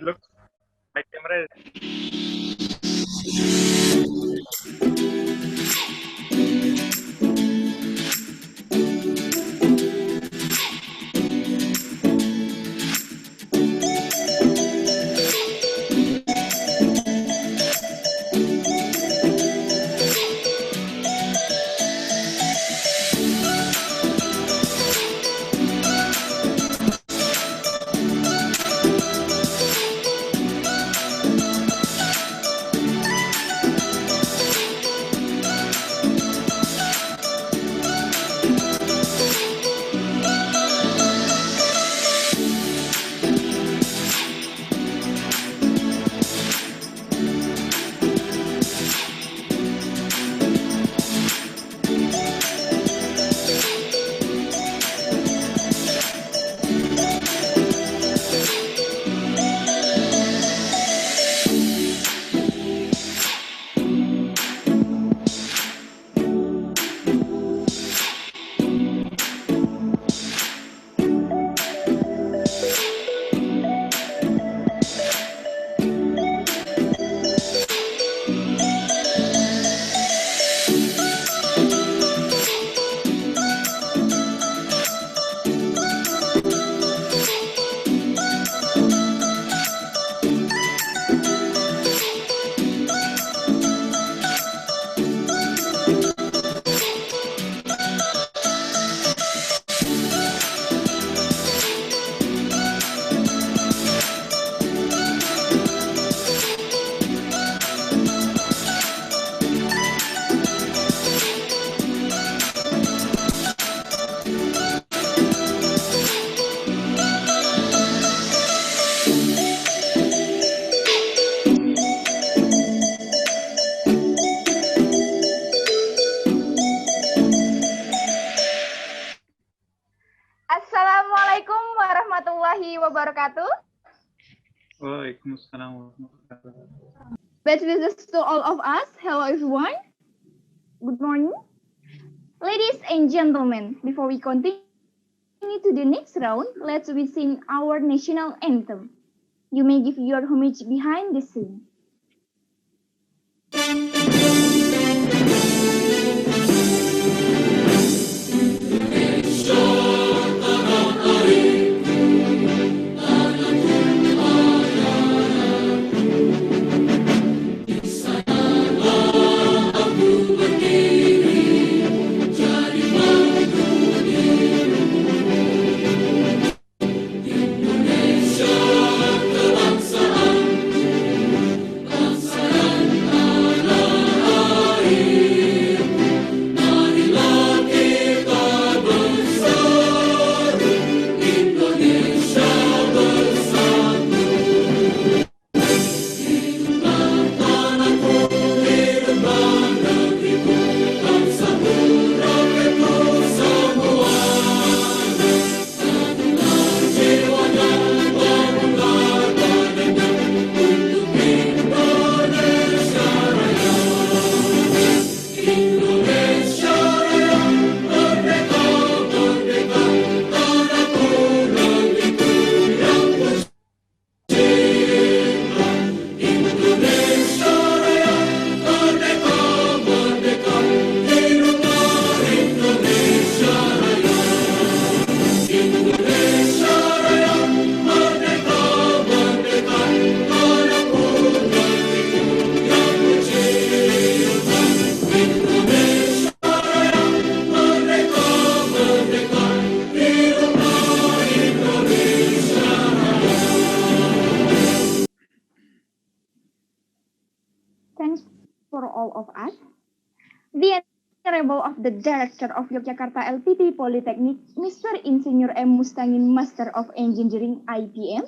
looks my camera Assalamualaikum warahmatullahi wabarakatuh. Waalaikumsalam warahmatullahi wabarakatuh. Best wishes to all of us. Hello everyone. Good morning. Ladies and gentlemen, before we continue to the next round, let's sing our national anthem. You may give your homage behind the scene. Thanks for all of us. The Honorable of the Director of Yogyakarta LPP Polytechnic, Mr. Insinyur M. Mustangin, Master of Engineering, IPM.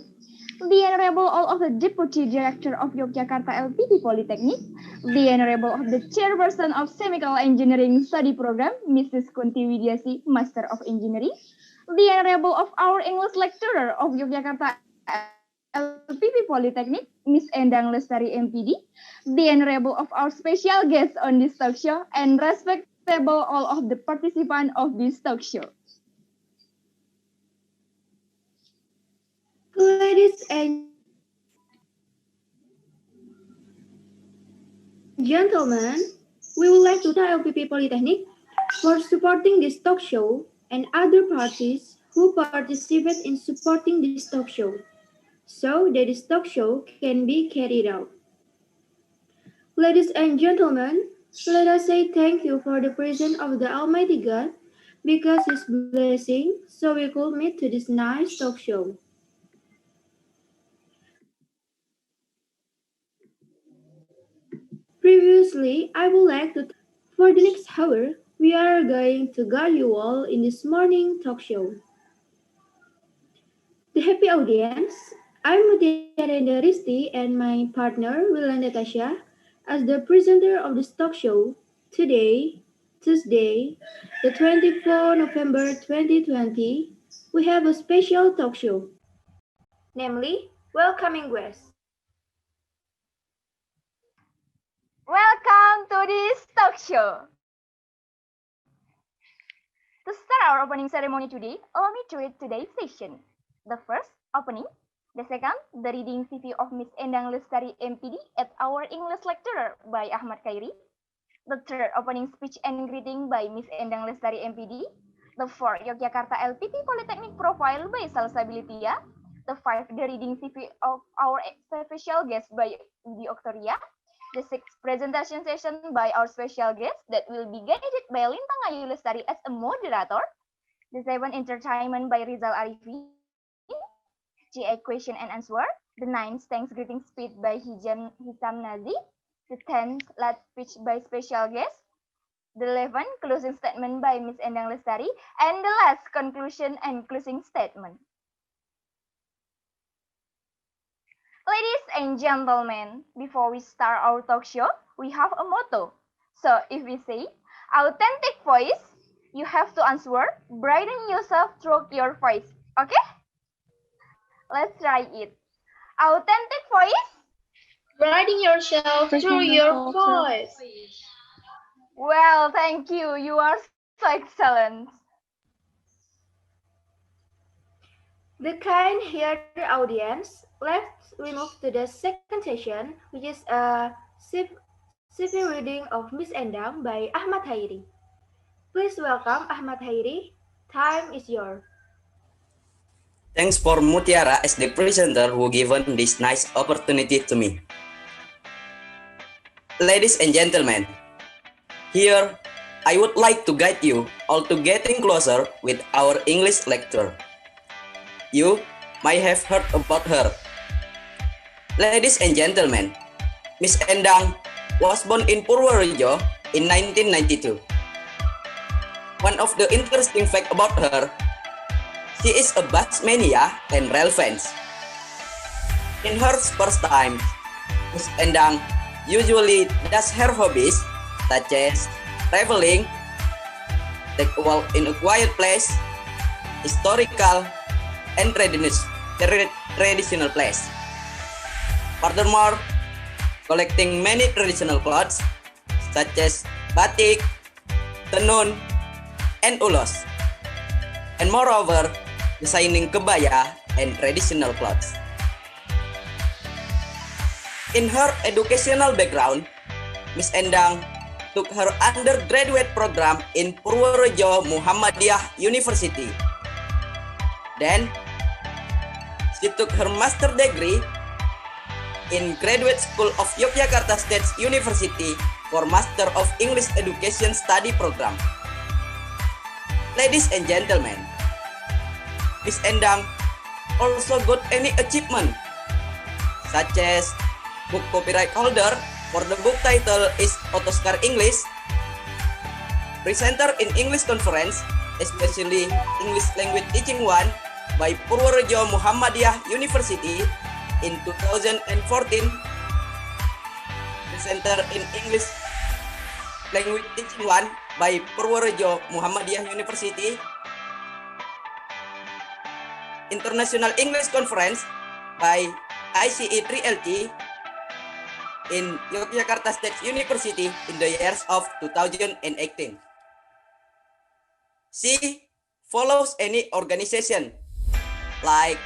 The Honorable all of the Deputy Director of Yogyakarta LPP Polytechnic. The Honorable of the Chairperson of Chemical Engineering Study Program, Mrs. Kunti Widiasi, Master of Engineering. The Honorable of our English Lecturer of Yogyakarta LPP Polytechnic, Miss Endang Lestari MPD, the Honorable of our special guest on this talk show, and respectable all of the participants of this talk show. Ladies and gentlemen, we would like to thank LPP Polytechnic for supporting this talk show and other parties who participate in supporting this talk show, so that this talk show can be carried out. Ladies and gentlemen, let us say thank you for the presence of the Almighty God, because His blessing, so we could meet to this nice talk show. Previously, I would like to, for the next hour, we are going to guide you all in this morning talk show. The happy audience, I'm Mutiara Risti and my partner, Wilanda Tasha, as the presenter of this talk show. Today, Tuesday, the 24th November 2020, we have a special talk show, namely, Welcoming Guests. Welcome to this talk show. To start our opening ceremony today, allow me to read today's session. The first, opening. The second, the reading CV of Miss Endang Lestari MPD at our English lecturer by Ahmad Khairi. The third, opening speech and greeting by Miss Endang Lestari MPD. The fourth, Yogyakarta LPT Polytechnic profile by Salsabilitia. The fifth, the reading CV of our special guest by Udi Oktoria. The sixth, presentation session by our special guest that will be guided by Lintang Ayu Lestari as a moderator. The seventh, entertainment by Rizal Arifin. GA question and answer. The ninth, thanks greeting speech by Hisham Nazi. The 10th, last speech by special guest. The 11th, closing statement by Ms. Endang Lestari. And the last, conclusion and closing statement. Ladies and gentlemen, before we start our talk show, we have a motto. So if we say, authentic voice, you have to answer, brighten yourself through your voice. Okay? Let's try it. Authentic voice. Brighten yourself through your voice. Well, thank you. You are so excellent. The kind here audience, let's we move to the second session, which is a CV reading of Miss Endang by Ahmad Khairi. Please welcome Ahmad Khairi. Time is yours. Thanks for Mutiara as the presenter who given this nice opportunity to me. Ladies and gentlemen, here I would like to guide you all to getting closer with our English lecturer. You might have heard about her. Ladies and gentlemen, Miss Endang was born in Purworejo in 1992. One of the interesting facts about her, she is a batsmania and rail fans. In her first time, Miss Endang usually does her hobbies such as traveling, take a walk in a quiet place, historical, and traditional place. Furthermore, collecting many traditional clothes such as batik, tenun, and ulos. And moreover, designing kebaya and traditional clothes. In her educational background, Miss Endang took her undergraduate program in Purworejo Muhammadiyah University. Then, she took her master degree in Graduate School of Yogyakarta State University for Master of English Education Study Program. Ladies and gentlemen, Miss Endang also got any achievement, such as book copyright holder for the book title is Otoscar English, presenter in English conference, especially English Language Teaching 1 by Purworejo Muhammadiyah University in 2014, presenter in English Language Teaching 1 by Purworejo Muhammadiyah University, International English Conference by ICE 3LT in Yogyakarta State University in the years of 2018. She follows any organization like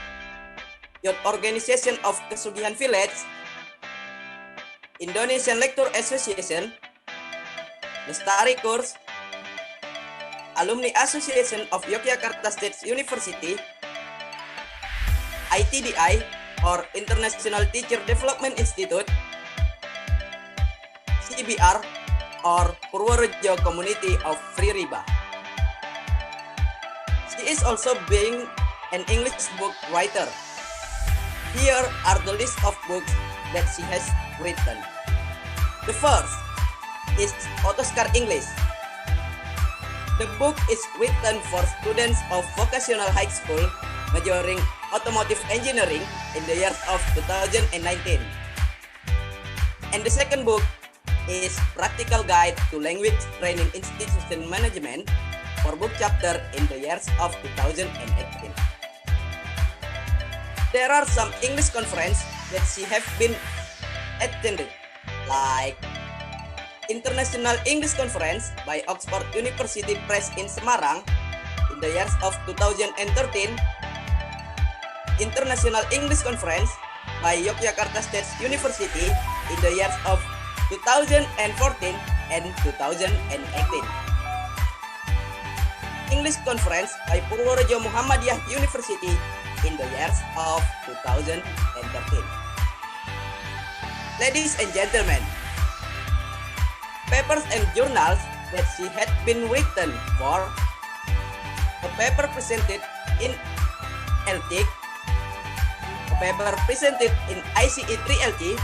Youth Organization of Kesugihan Village, Indonesian Lecturer Association, Lestari Course, Alumni Association of Yogyakarta State University, ITDI or International Teacher Development Institute, CBR or Purworejo Community of Free Riba. She is also being an English book writer. Here are the list of books that she has written. The first is Otoscar English. The book is written for students of vocational high school majoring automotive engineering in the years of 2019. And the second book is Practical Guide to Language Training Institution Management for book chapter in the years of 2018. There are some English conferences that she have been attended, like International English Conference by Oxford University Press in Semarang in the years of 2013, International English Conference by Yogyakarta State University in the years of 2014 and 2018. English Conference by Purworejo Muhammadiyah University in the years of 2013. Ladies and gentlemen, papers and journals that she had been written for: a paper presented in LTIC, a paper presented in ICE 3LT,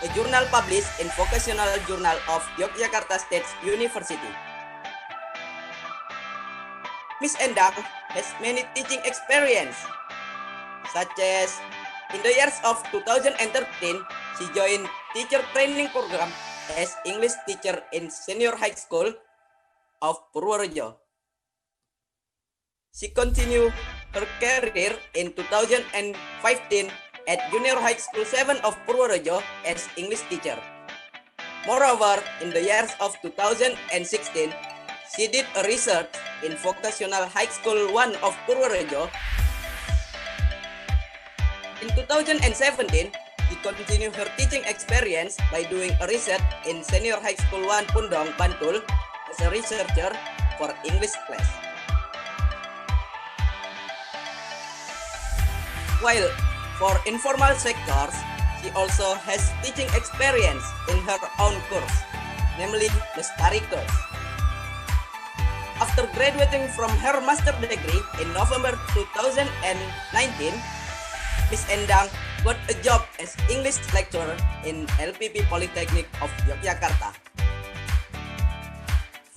a journal published in Vocational Journal of Yogyakarta State University. Miss Endang has many teaching experience, such as in the years of 2013, she joined teacher training program as English teacher in Senior High School of Purworejo. She continued her career in 2015 at Junior High School 7 of Purworejo as English teacher. Moreover, in the years of 2016, she did a research in Vocational High School 1 of Purworejo. In 2017, she continued her teaching experience by doing a research in Senior High School 1 Pundong, Bantul as a researcher for English class. While for informal sectors, she also has teaching experience in her own course, namely the Lestari course. After graduating from her master's degree in November 2019, Miss Endang got a job as English lecturer in LPP Polytechnic of Yogyakarta.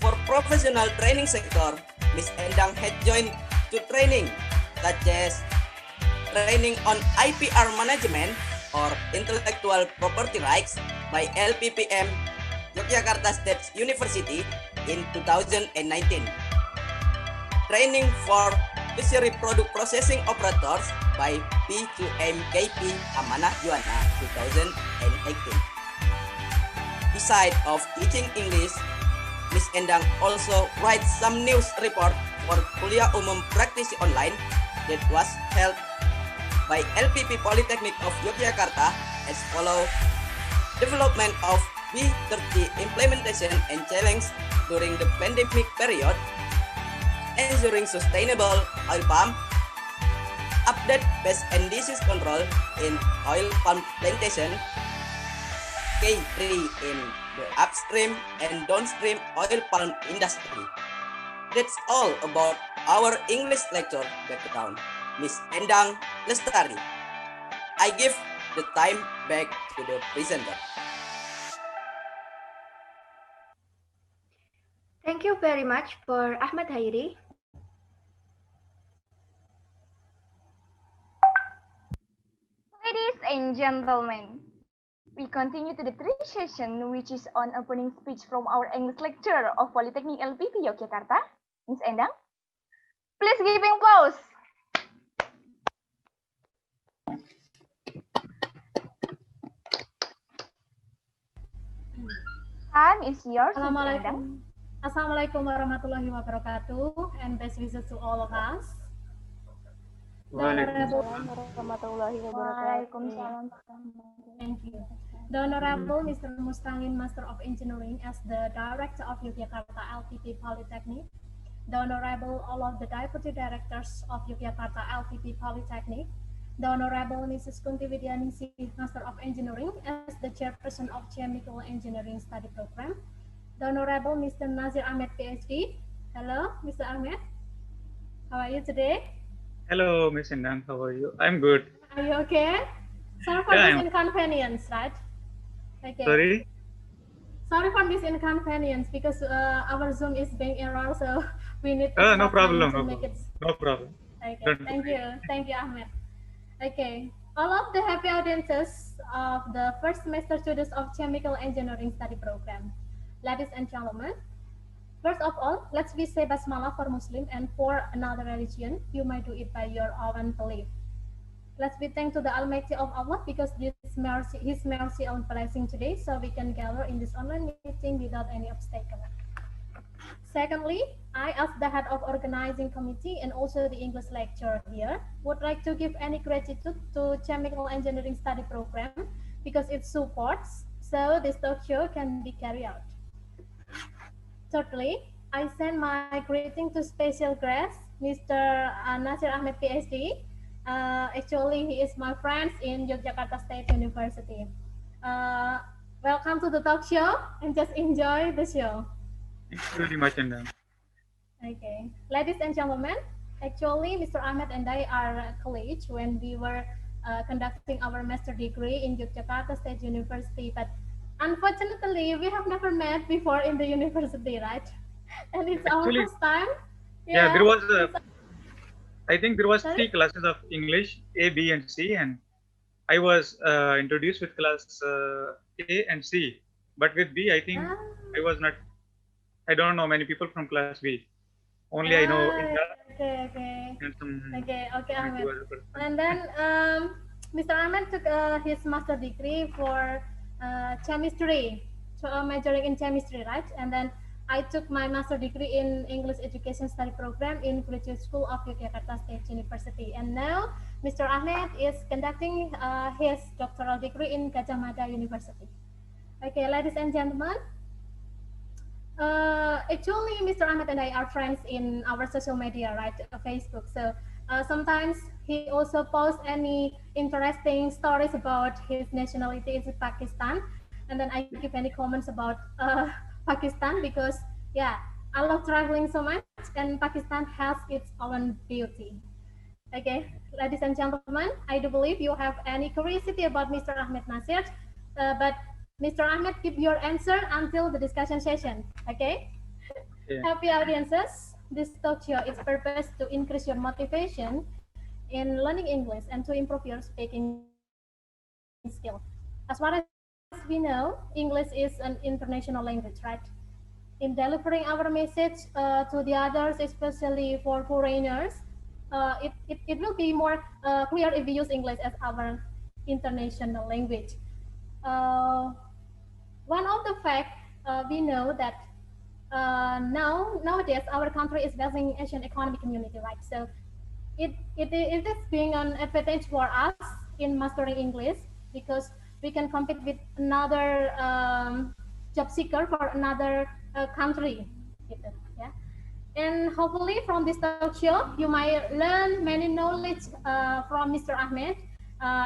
For professional training sector, Miss Endang had joined to training such as training on IPR management or intellectual property rights by LPPM Yogyakarta State University in 2019. Training for fishery product processing operators by P2MKP Amanah Juana 2018. Besides of teaching English, Miss Endang also writes some news report for Kuliah Umum Praktisi Online that was held by LPP Polytechnic of Yogyakarta as follows: development of B30 implementation and challenge during the pandemic period, ensuring sustainable oil palm, update pest and disease control in oil palm plantation, K3 in the upstream and downstream oil palm industry. That's all about our English lecture background, Miss Endang Lestari. I give the time back to the presenter. Thank you very much for Ahmad Hairi. Ladies and gentlemen, we continue to the third session, which is on opening speech from our English lecturer of Polytechnic LPP Yogyakarta, Miss Endang. Please give applause. Time is yours, Miss Endang. Assalamualaikum warahmatullahi wabarakatuh, and best wishes to all of us. Waalaikumsalam Warahmatullahi wabarakatuh. Thank you. The Honorable Mr. Mustangin, Master of Engineering, as the Director of Yogyakarta LPP Polytechnic, the Honorable all of the Deputy Directors of Yogyakarta LPP Polytechnic, the Honorable Mrs. Kunti Widyaningsih, Master of Engineering, as the Chairperson of Chemical Engineering Study Program, the Honorable Mr. Nazir Ahmed, PhD. Hello, Mr. Ahmed. How are you today? Hello, Miss Indang. How are you? I'm good. Are you okay? Sorry for Yeah, this I'm inconvenience, right? Okay. sorry. Sorry for this inconvenience because our Zoom is being error, so we need No extra problem. time No to make problem. it. No problem. Okay, Don't thank worry. you. Thank you, Ahmed. Okay, all of the happy audiences of the first semester students of Chemical Engineering Study Program. Ladies and gentlemen, first of all, let's be say basmalah for Muslim and for another religion. You might do it by your own belief. Let's be thankful to the Almighty of Allah because His mercy and blessing today, so we can gather in this online meeting without any obstacle. Secondly, I, as the head of organizing committee and also the English lecturer here, would like to give any gratitude to Chemical Engineering Study Program because it supports so this talk show can be carried out. Thirdly, I send my greeting to special guest, Mr. Nasir Ahmed, PhD. Actually, he is my friend in Yogyakarta State University. Welcome to the talk show and just enjoy the show. Thank you very much, Indang. Okay, ladies and gentlemen, actually, Mr. Ahmed and I are colleagues when we were conducting our master degree in Yogyakarta State University, but unfortunately, we have never met before in the university, right? And it's our Actually, first time. yeah, there was I think there was Sorry? 3 classes of English, A, B, and C, and I was introduced with class A and C. But with B, I think Ah, I was not. I don't know many people from class B. Only I know Indra okay. and some Okay, maybe Ahmed. other person. And then Mr. Ahmed took his master degree for chemistry, so majoring in chemistry, right? And then I took my master degree in English Education Study Program in Graduate School of Yogyakarta State University. And now Mr. Ahmed is conducting his doctoral degree in Gajah Mada University. Okay, ladies and gentlemen, actually, Mr. Ahmed and I are friends in our social media, right? Facebook. So sometimes he also posts any interesting stories about his nationality is Pakistan, and then I give any comments about Pakistan because yeah, I love traveling so much, and Pakistan has its own beauty. Okay, ladies and gentlemen, I do believe you have any curiosity about Mr. Ahmed Nasir, but Mr. Ahmed, keep your answer until the discussion session. Okay? Yeah. Happy audiences. This talk show is purpose to increase your motivation in learning English and to improve your speaking skill. As far as we know, English is an international language, right? In delivering our message to the others, especially for foreigners, it will be more clear if we use English as our international language. Uh, One of the fact we know that nowadays our country is facing Asian economic community, right? So it is being an advantage for us in mastering English because we can compete with another job seeker for another country, gitu, yeah. And hopefully from this talk show, you might learn many knowledge from Mr. Ahmed,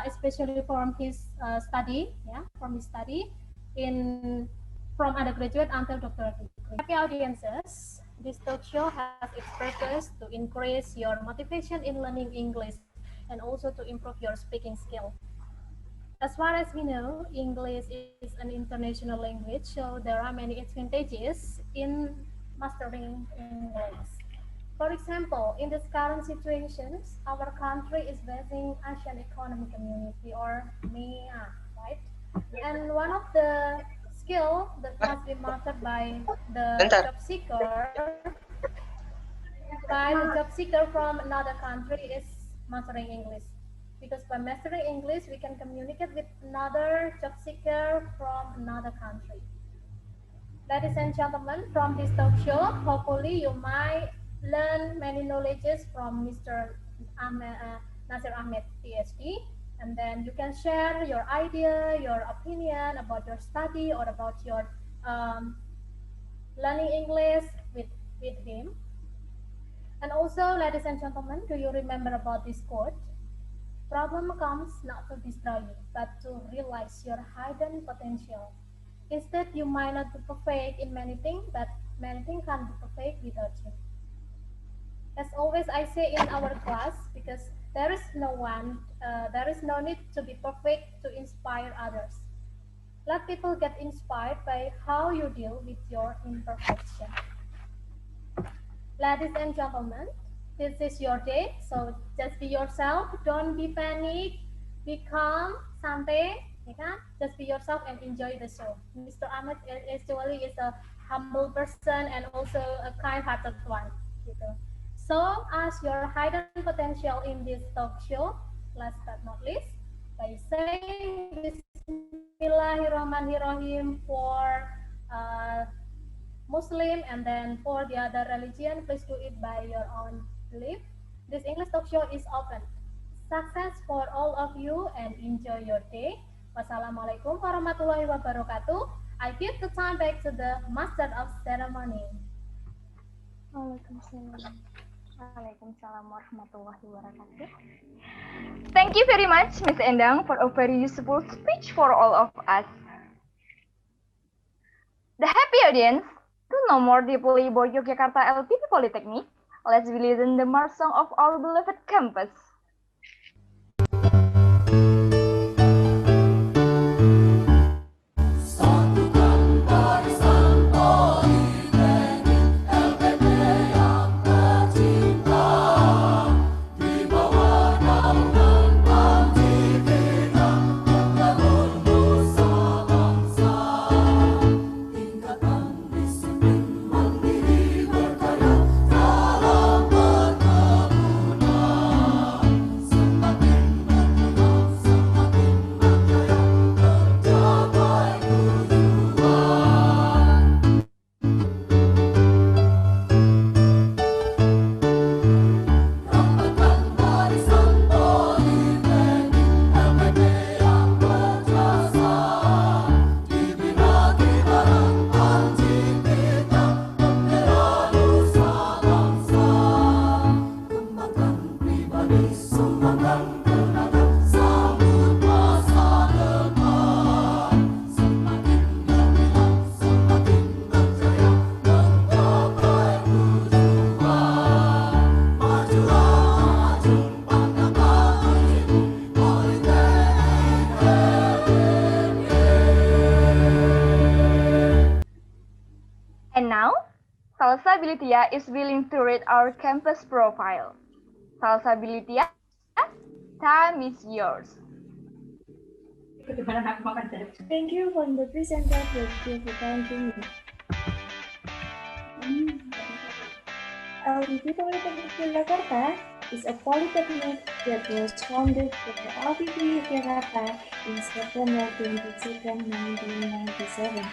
especially from his study, yeah, from his study in from undergraduate until doctoral degree. Happy audiences, this talk show has its purpose to increase your motivation in learning English and also to improve your speaking skill. As far as we know, English is an international language, so there are many advantages in mastering English. For example, in this current situations, our country is facing Asian Economic Community or MEA, right? And one of the skill that must be mastered by the job seeker from another country is mastering English. Because by mastering English, we can communicate with another job seeker from another country. Ladies and gentlemen, from this talk show, hopefully you might learn many knowledges from Mr. Nasir Ahmed, PhD. and then you can share your idea, your opinion about your study or about your learning English with him. And also, ladies and gentlemen, do you remember about this quote? Problem comes not to destroy you, but to realize your hidden potential. Instead, you might not be perfect in many things, but many things can't be perfect without you. As always, I say in our class, because there is no need to be perfect to inspire others. Let people get inspired by how you deal with your imperfection. Ladies and gentlemen, this is your day, so just be yourself. Don't be panic. Be calm, santai, ya kan? Just be yourself and enjoy the show. Mr. Ahmed actually is a humble person and also a kind-hearted one. Gitu. So, as your hidden potential in this talk show, last but not least, by saying Bismillahirrahmanirrahim for Muslim and then for the other religion, please do it by your own belief. This English talk show is open. Success for all of you and enjoy your day. Wassalamualaikum warahmatullahi wabarakatuh. I give the time back to the master of ceremony. Waalaikumsalam. Waalaikumsalam warahmatullahi wabarakatuh. Thank you very much, Ms. Endang, for a very useful speech for all of us. The happy audience, to know more deeply about Yogyakarta LPP Polytechnic, let's listen the march song of our beloved campus. And now, Salsa Bilitia is willing to read our campus profile. Salsa Bilitia, time is yours. Thank you for the presenter that gave the time to me. LPP Polytechnic Yogyakarta is a polytechnic that was founded by the LPP Yogyakarta in September 22, 1997.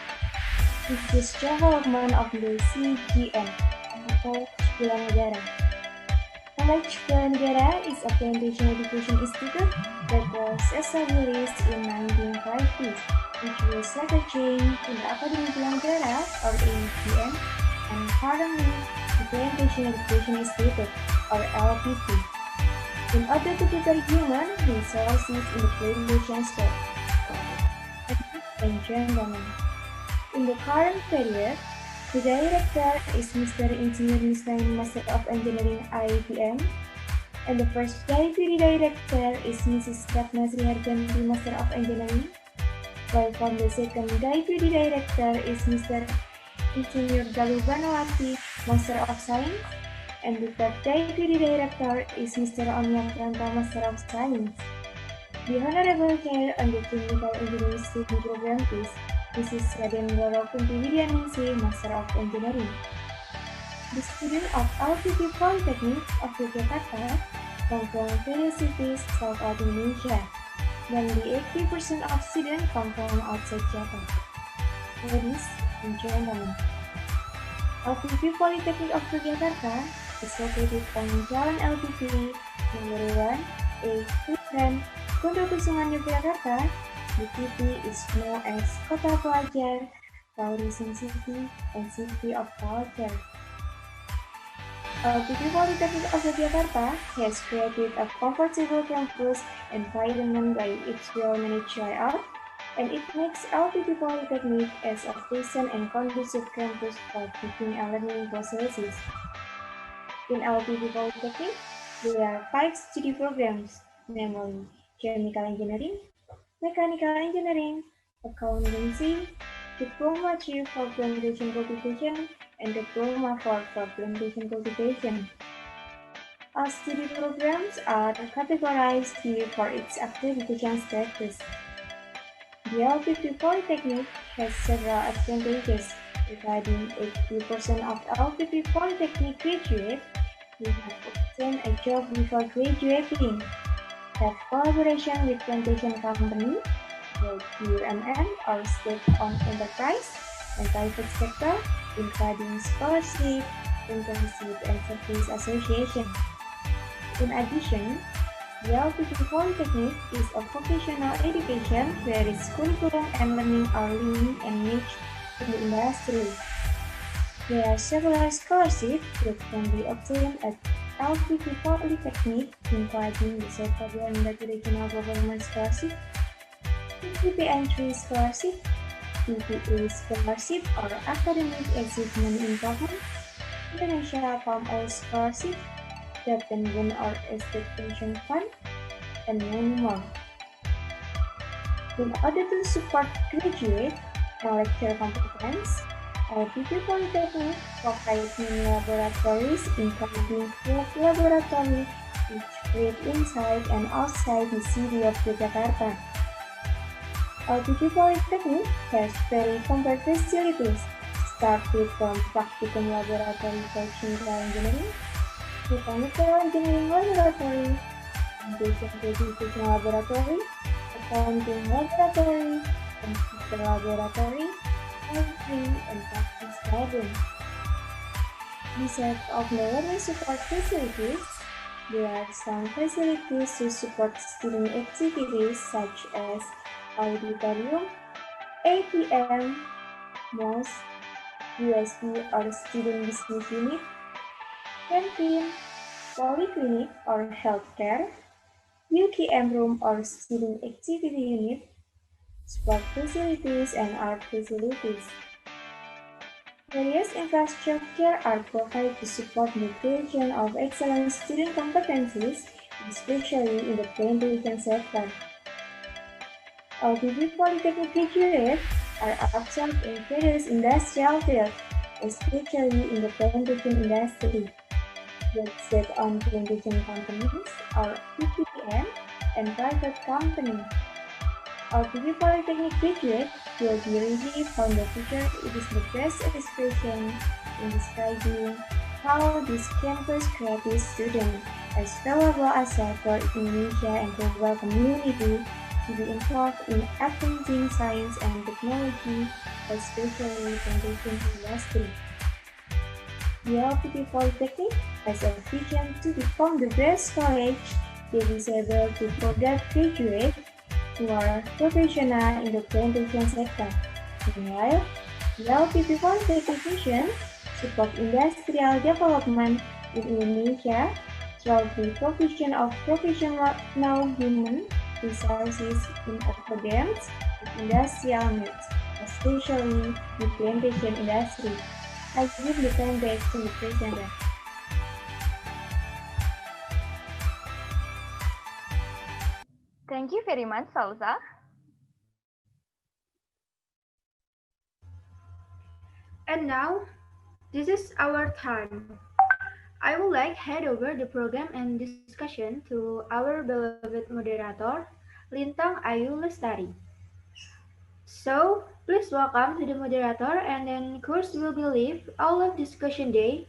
With this development of the CGN, College Bela Negara. College Bela Negara is a plantation education institute that was established in 1950s, which was later changed to the Academy Bela Negara, or ABN, and currently the Plantation Education Institute, or LPP. In order to prepare human resources in the plantation state. And gentlemen, in the current period, the director is Mr. Engineer Mustain, Master of Engineering IPM, and the first deputy director is Mrs. Ratna Sri Harjanti, Master of Engineering, while from the second deputy director is Mr. Engineer Galuh Banawati, Master of Science, and the third deputy director is Mr. Omyak Ranta, Master of Science. The Honorable Chair on the Technical Engineering Study Program is Mrs. Raden Roro Kunti Widyaningsih, Master of Engineering. The students of LPP Polytechnic of Yogyakarta come from various cities throughout Indonesia, then the 80% of students come from outside Japan. Ladies and gentlemen, LPP Polytechnic of Yogyakarta is located on Jalan LPP number 1, A, Putran, Kota Kusuman Yogyakarta, the city is known as Kota Pelajar, Tourism City, and City of Culture. LPP Polytechnic of Yogyakarta has created a comfortable campus environment by its well-managed layout, and it makes LPP Polytechnic as a pleasant and conducive campus for teaching and learning processes. In LPP Polytechnic, there are 5 study programs, namely Chemical Engineering, Mechanical Engineering, Accountancy, Diploma 3 for Plantation Cultivation, and Diploma 4 for Plantation Cultivation. All study programs are categorized here for its accreditation status. The LPP Polytechnic has several advantages. Regarding 80% of LPP Polytechnic graduates who have obtained a job before graduating, have collaboration with plantation company, both BUMN or state-owned enterprise, and private sector, including scholarship, internship, and service association. In addition, the LPP Polytechnic is a vocational education where its curriculum and learning are linked and niche in the industry. There are several scholarships that can be obtained at LPP Polytechnic, including the South Regional Government Scholarship, PPP Entry Scholarship, PPA Scholarship or Academic Achievement Improvement, International Palm Oil Scholarship, Captain Boone or Estate Pension Fund, and many more. In order to support graduate and lecture competence, LPP Polytechnic provides many laboratories, including 12 laboratories, which create inside and outside the city of Yogyakarta. LPP Polytechnic has very complete facilities, starting from practicum laboratory for chemical engineering, mechanical engineering laboratory, computation laboratory, accounting laboratory, computer laboratory, entry and practice library. Besides of the learning support facilities, there are some facilities to support student activities such as auditorium, ATM, MOS, USB or student business unit, canteen, polyclinic or healthcare, UTM room or student activity unit, sport facilities, and art facilities. Various infrastructure are provided to support the creation of excellent student competencies, especially in the plantation sector. LPP Polytechnic graduates are absorbed in various industrial fields, especially in the plantation industry. Both state-owned plantation companies or PPM and private companies. LPP Polytechnic graduates will be ready for the future. It is the best expression in describing how this campus creates students as valuable asset for Indonesia and global community to be involved in advancing science and technology, especially plantation industry. The LPP Polytechnic has a vision to become the best college that is able to produce graduates who are professional in the plantation sector. Meanwhile, the LPP Polytechnic vision support industrial development in Indonesia through the provision of professional human resources in accordance with industrial needs, especially the plantation industry. I give the time back to the presenter. Thank you very much, Salsa. And now, this is our time. I would like to hand over the program and discussion to our beloved moderator, Lintang Ayu Lestari. So, please welcome to the moderator and then course will be live all of discussion day.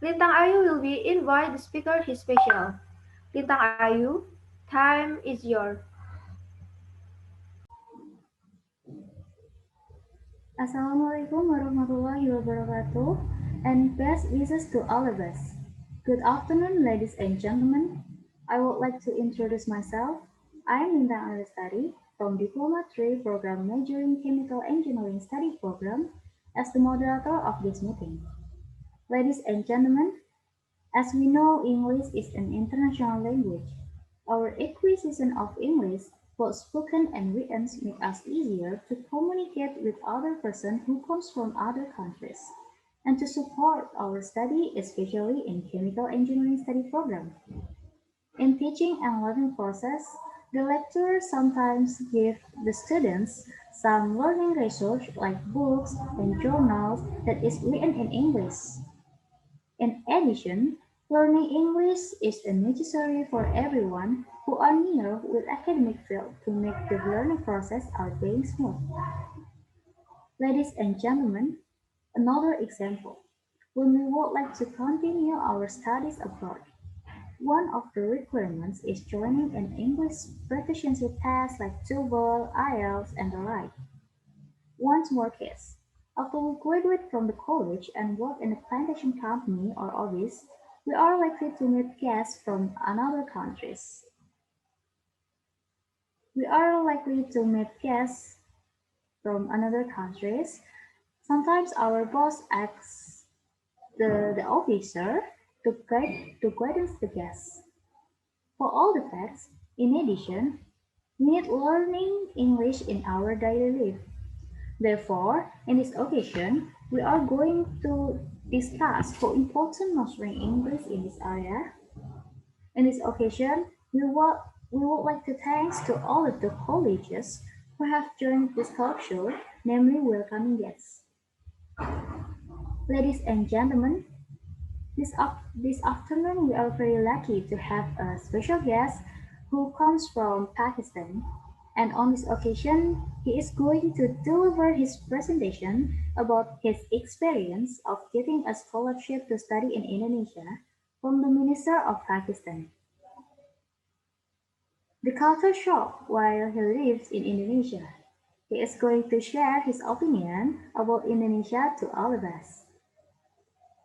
Lintang Ayu will be invite the speaker his special. Lintang Ayu, time is yours. Assalamualaikum warahmatullahi wabarakatuh, and best wishes to all of us. Good afternoon, ladies and gentlemen. I would like to introduce myself. I am Lintang Alestari from Diploma 3 program majoring Chemical Engineering Study program as the moderator of this meeting. Ladies and gentlemen, as we know, English is an international language. Our acquisition of English, both spoken and written, make us easier to communicate with other person who comes from other countries, and to support our study, especially in chemical engineering study program. In teaching and learning process, the lecturer sometimes give the students some learning resource like books and journals that is written in English. In addition, learning English is necessary for everyone who are near with academic field to make the learning process are being smooth. Ladies and gentlemen, another example. When we would like to continue our studies abroad, one of the requirements is joining an English proficiency test like TOEFL, IELTS, and the like. Once more case. After we graduate from the college and work in a plantation company or office, we are likely to meet guests from another countries. We are likely to meet guests from another countries. Sometimes our boss asks the officer to guidance the guests. For all the facts, in addition, we need learning English in our daily life. Therefore, in this occasion, we are going to discuss how important mastering English in this area. In this occasion, we would like to thanks to all of the colleges who have joined this talk show, namely welcoming guests. Ladies and gentlemen, this afternoon we are very lucky to have a special guest who comes from Pakistan. And on this occasion, he is going to deliver his presentation about his experience of getting a scholarship to study in Indonesia from the Minister of Pakistan. The culture shock while he lives in Indonesia. He is going to share his opinion about Indonesia to all of us.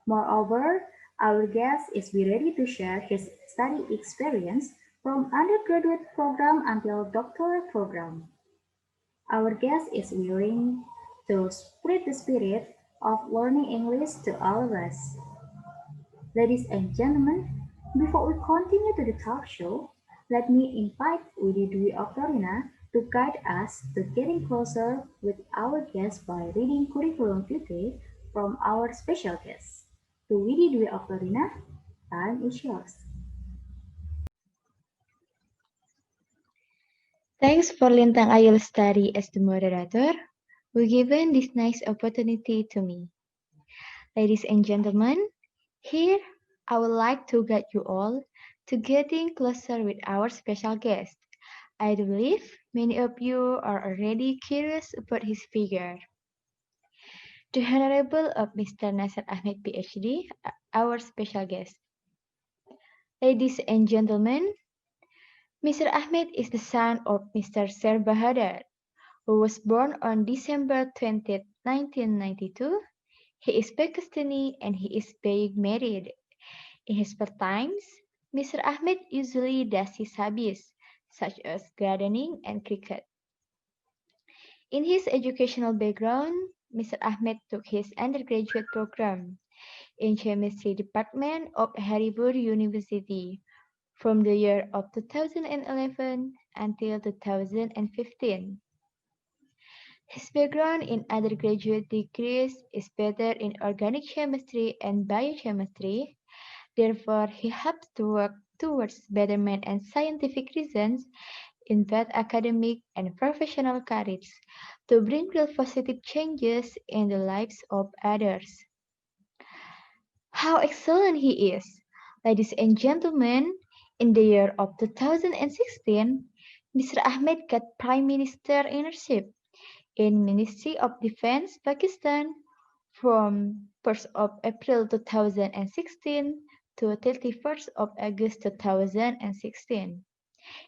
Moreover, our guest is ready to share his study experience from undergraduate program until doctoral program. Our guest is willing to spread the spirit of learning English to all of us. Ladies and gentlemen, before we continue to the talk show, let me invite Widi Dwi Oktorina to guide us to getting closer with our guest by reading curriculum vitae from our special guest. To Widi Dwi Oktorina, time is yours. Thanks for Lintang Ayul Study as the moderator, who given this nice opportunity to me. Ladies and gentlemen, here I would like to guide you all to getting closer with our special guest. I believe many of you are already curious about his figure. The Honorable of Mr. Nasser Ahmed PhD, our special guest. Ladies and gentlemen, Mr. Ahmed is the son of Mr. Sher Bahadur, who was born on December 20, 1992. He is Pakistani and he is being married. In his spare times, Mr. Ahmed usually does his hobbies, such as gardening and cricket. In his educational background, Mr. Ahmed took his undergraduate program in chemistry department of Haribur University from the year of 2011 until 2015. His background in undergraduate degrees is better in organic chemistry and biochemistry. Therefore, he helps to work towards betterment and scientific reasons in both academic and professional careers to bring real positive changes in the lives of others. How excellent he is! Ladies and gentlemen, in the year of 2016, Mr. Ahmed got Prime Minister internship in Ministry of Defense, Pakistan from 1st of April 2016 to 31st of August 2016.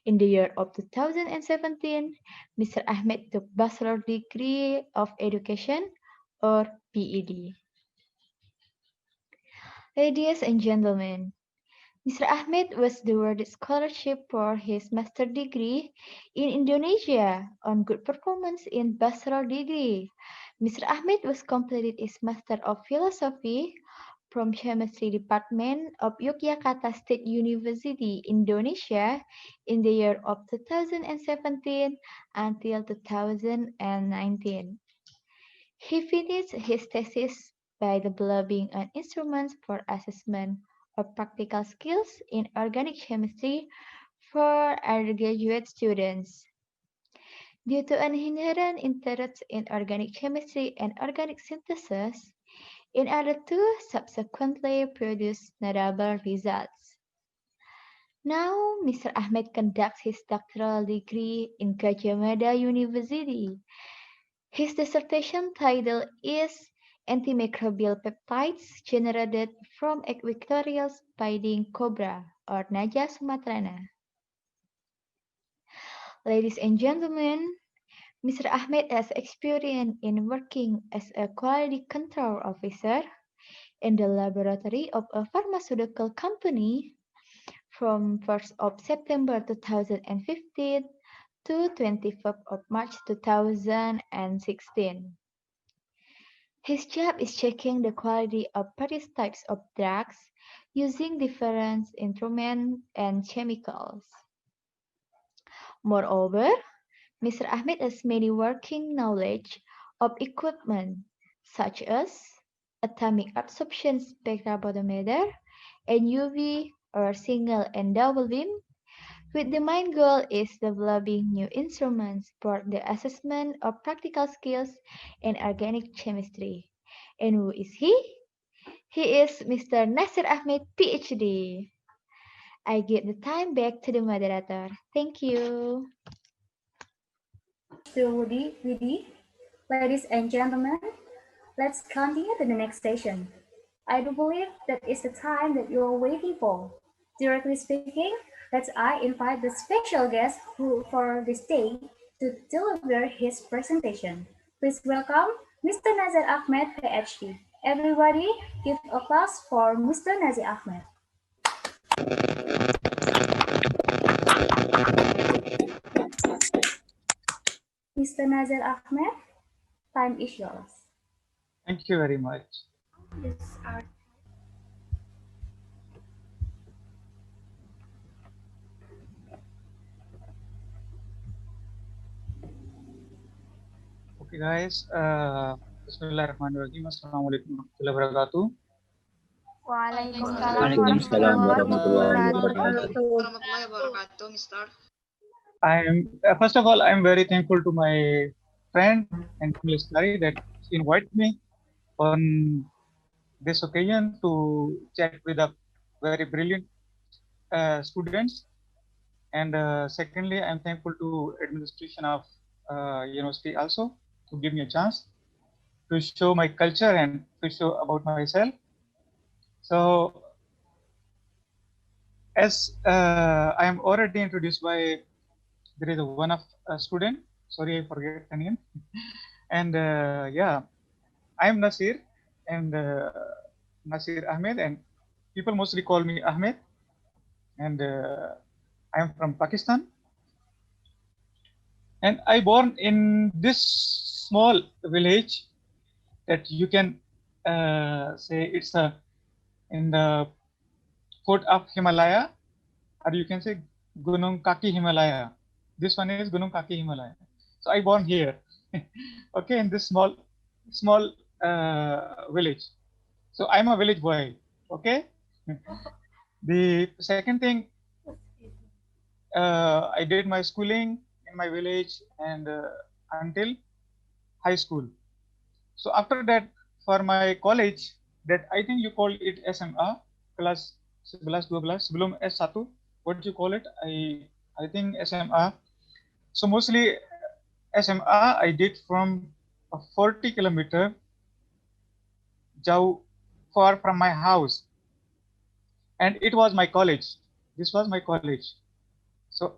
In the year of 2017, Mr. Ahmed took Bachelor Degree of Education or BEd. Ladies and gentlemen, Mr. Ahmed was awarded scholarship for his master degree in Indonesia on good performance in bachelor degree. Mr. Ahmed was completed his Master of Philosophy from Chemistry Department of Yogyakarta State University, Indonesia in the year of 2017 until 2019. He finished his thesis by developing an instrument for assessment of practical skills in organic chemistry for undergraduate students. Due to an inherent interest in organic chemistry and organic synthesis, in order to subsequently produce notable results. Now, Mr. Ahmed conducts his doctoral degree in Gadjah Mada University. His dissertation title is Antimicrobial Peptides Generated from Equatorial Spiding Cobra or Naja sumatrana. Ladies and gentlemen, Mr. Ahmed has experience in working as a quality control officer in the laboratory of a pharmaceutical company from 1st of September 2015 to 25th of March 2016. His job is checking the quality of various types of drugs using different instruments and chemicals. Moreover, Mr. Ahmed has many working knowledge of equipment such as atomic absorption spectrophotometer and UV or single and double beam, with the main goal is developing new instruments for the assessment of practical skills in organic chemistry. And who is he? He is Mr. Nasir Ahmed, PhD. I give the time back to the moderator. Thank you. To Widi. Ladies and gentlemen, let's continue to the next session. I do believe that is the time that you are waiting for. Directly speaking, let's I invite the special guest who for this day to deliver his presentation. Please welcome Mr. Nazir Ahmed, PhD. Everybody give applause for Mr. Nazir Ahmed. Mr. Nazir Ahmed, time is yours. Thank you very much. Yes, Okay, guys. Bismillahirrahmanirrahim. Assalamualaikum warahmatullahi wabarakatuh. Waalaikumsalam warahmatullahi wabarakatuh, Mr. First of all, I'm very thankful to my friend and Lestari that she invited me on this occasion to chat with a very brilliant students. And secondly, I'm thankful to administration of university also to give me a chance to show my culture and to show about myself. So, as I am already introduced by, there is one of a student, sorry, I forget the name. And yeah, I'm Nasir and Nasir Ahmed, and people mostly call me Ahmed. And I'm from Pakistan. And I born in this small village that you can say it's in the foot of Himalaya, or you can say Gunung Kaki Himalaya. This one is Gunung Kaki Himalaya. So I born here, okay, in this small village. So I'm a village boy, okay. The second thing, I did my schooling in my village and until high school. So after that, for my college, that I think you call it SMA, kelas 11, 12, sebelum S1, what do you call it? I think SMA. So mostly SMA I did from a 40 kilometer jauh, far from my house. And it was my college. This was my college. So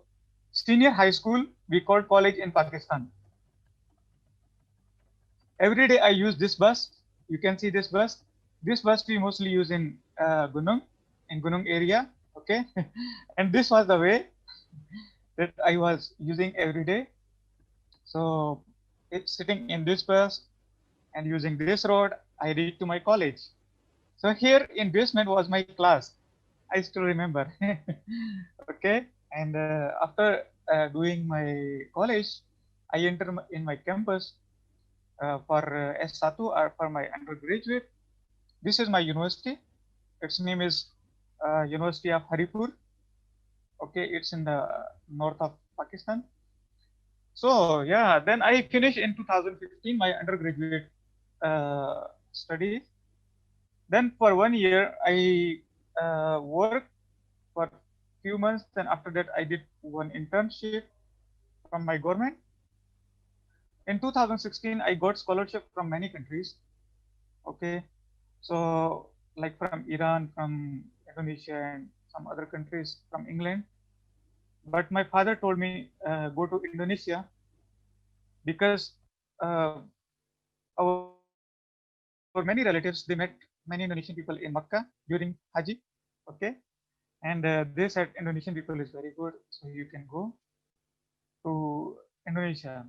senior high school, we called college in Pakistan. Every day I use this bus. You can see this bus. This bus we mostly use in Gunung area. Okay, and this was the way that I was using every day. So it's sitting in this bus and using this road, I reached to my college. So here in basement was my class. I still remember. Okay, and after doing my college, I enter in my campus for S1 or for my undergraduate. This is my university. Its name is University of Haripur. Okay, it's in the north of Pakistan. So yeah, then I finished in 2015 my undergraduate studies. Then for 1 year I worked for few months. Then after that I did one internship from my government. In 2016 I got scholarship from many countries. Okay, so like from Iran, from Indonesia, and some other countries, from England. But my father told me go to Indonesia because uh, our many relatives they met many Indonesian people in Makkah during Haji. Okay, and they said Indonesian people is very good, so you can go to Indonesia.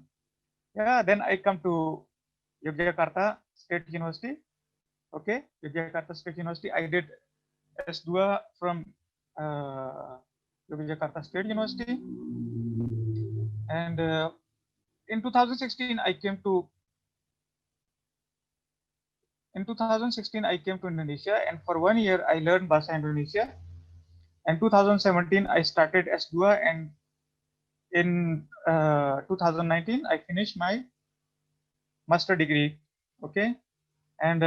Yeah, then I come to Yogyakarta State University. Okay, Yogyakarta State University. I did S2 from Yogyakarta State University, and in 2016 I came to Indonesia, and for 1 year I learned Bahasa Indonesia. And 2017 I started S2, and in 2019 I finished my master degree. Okay, and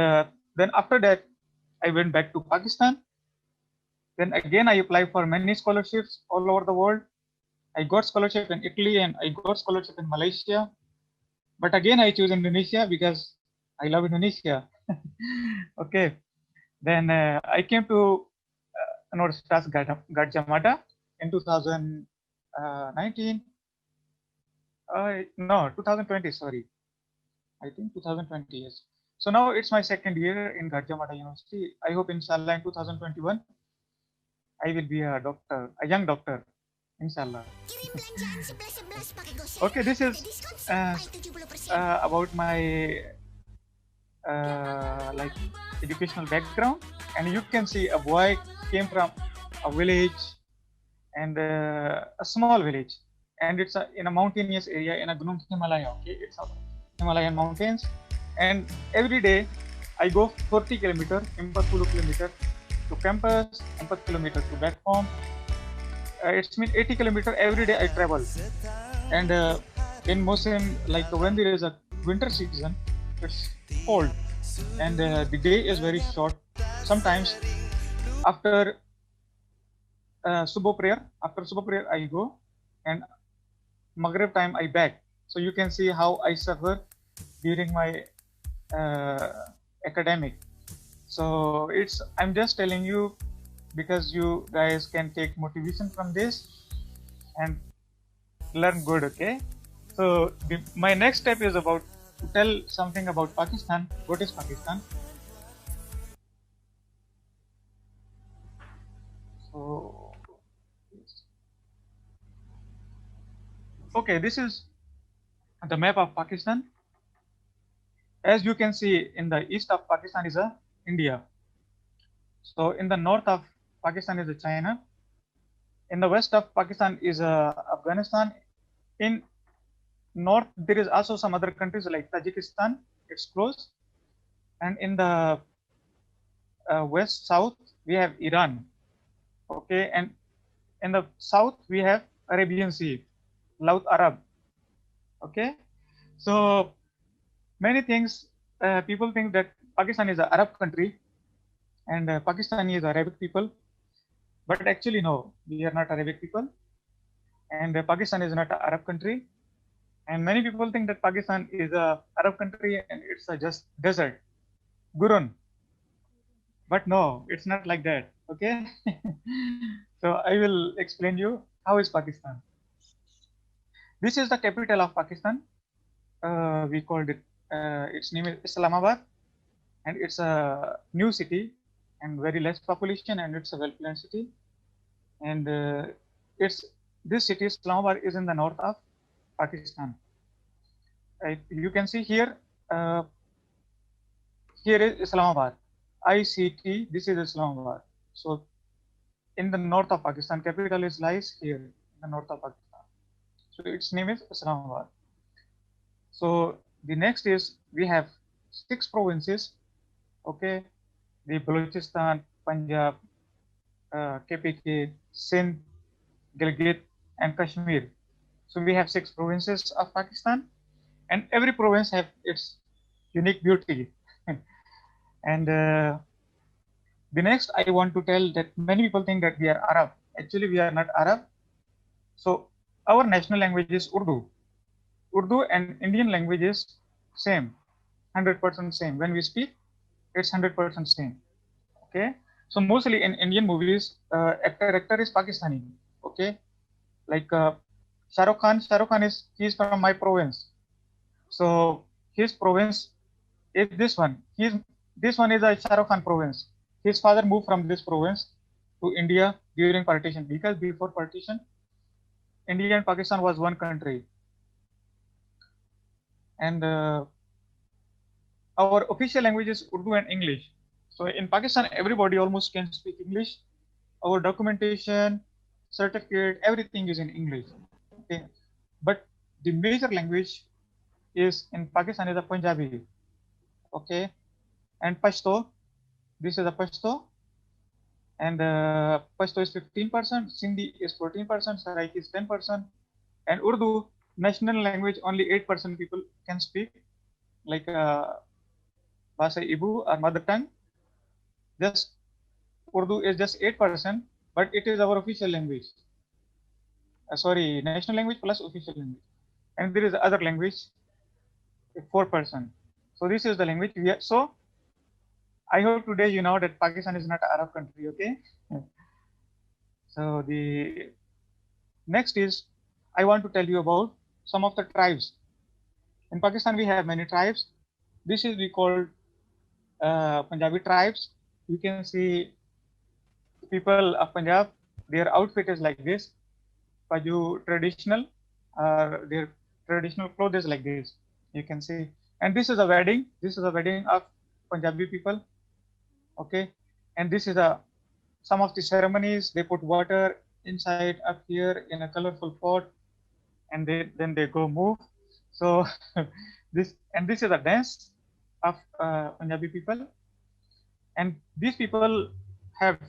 then after that I went back to Pakistan. Then again I applied for many scholarships all over the world. I got scholarship in Italy and I got scholarship in Malaysia. But again I choose Indonesia because I love Indonesia. Okay, then I came to Universitas Gadjah Mada in 2019. No, 2020, sorry. I think 2020, yes. So now it's my second year in Gadjah Mada University. I hope inshallah in 2021, I will be a doctor, a young doctor, inshallah. Okay, this is about my like educational background, and you can see a boy came from a village and a small village, and it's in a mountainous area in a Gunung Himalaya. Okay, it's a Himalayan mountains, and every day I go 40 kilometer, 40 kilometer to campus, 40 kilometer to back home. It's mean 80 kilometer every day I travel, and in Muslim, like when there is a winter season, it's cold, and the day is very short. Sometimes after Subh prayer, I go, and Maghrib time I back. So you can see how I suffer during my academic. So I'm just telling you because you guys can take motivation from this and learn good. Okay, so my next step is about to tell something about Pakistan. What is Pakistan? So okay, this is the map of Pakistan. As you can see, in the east of Pakistan is India. So in the north of Pakistan is China. In the west of Pakistan is Afghanistan. In north there is also some other countries like Tajikistan. It's close. And in the west south we have Iran. Okay, and in the south we have Arabian Sea, Laut Arab. Okay, so many things people think that Pakistan is an Arab country and Pakistani is Arabic people, but actually no, we are not Arabic people, and Pakistan is not an Arab country, and many people think that Pakistan is a Arab country and it's just desert, Gurun, but no, it's not like that. Okay, so I will explain you how is Pakistan. This is the capital of Pakistan. We called it. Its name is Islamabad, and it's a new city and very less population, and it's a well-planned city. and this city Islamabad is in the north of Pakistan. You can see here. Here is Islamabad. ICT. This is Islamabad. So in the north of Pakistan, capital is lies here in the north of Pakistan. So its name is Islamabad. So the next is we have 6 provinces. Okay, the Balochistan, Punjab, KPK, Sindh, Gilgit, and Kashmir. So we have 6 provinces of Pakistan, and every province have its unique beauty. And the next I want to tell that many people think that we are Arab. Actually, we are not Arab. So our national language is Urdu. Urdu and Indian language is same, 100% same. When we speak, it's 100% same. Okay. So mostly in Indian movies, actor is Pakistani. Okay. Like Shah Rukh Khan is he's from my province. So his province is this one. This one is a Shah Rukh Khan province. His father moved from this province to India during partition, because before partition, India and Pakistan was one country. And our official language is Urdu and English. So in Pakistan, everybody almost can speak English. Our documentation, certificate, everything is in English. Okay, but the major language is in Pakistan is a Punjabi. Okay, and Pashto. This is a Pashto, and Pashto is 15%, Sindhi is 14%, Saraiki is 10%, and Urdu, national language, only 8% people can speak, like Bhasa Ibu or mother tongue. Just Urdu is just 8%, but it is our official language. Sorry, national language plus official language, and there is other language, 4%. So this is the language we are. So I hope today you know that Pakistan is not an Arab country. Okay. So the next is I want to tell you about some of the tribes. In Pakistan, we have many tribes. This is we call Punjabi tribes. You can see people of Punjab, their outfit is like this. Paju traditional, their traditional clothes like this. You can see. And this is a wedding. This is a wedding of Punjabi people. Okay. And this is some of the ceremonies. They put water inside up here in a colorful pot, and then they go move. So this is a dance of Punjabi people, and these people have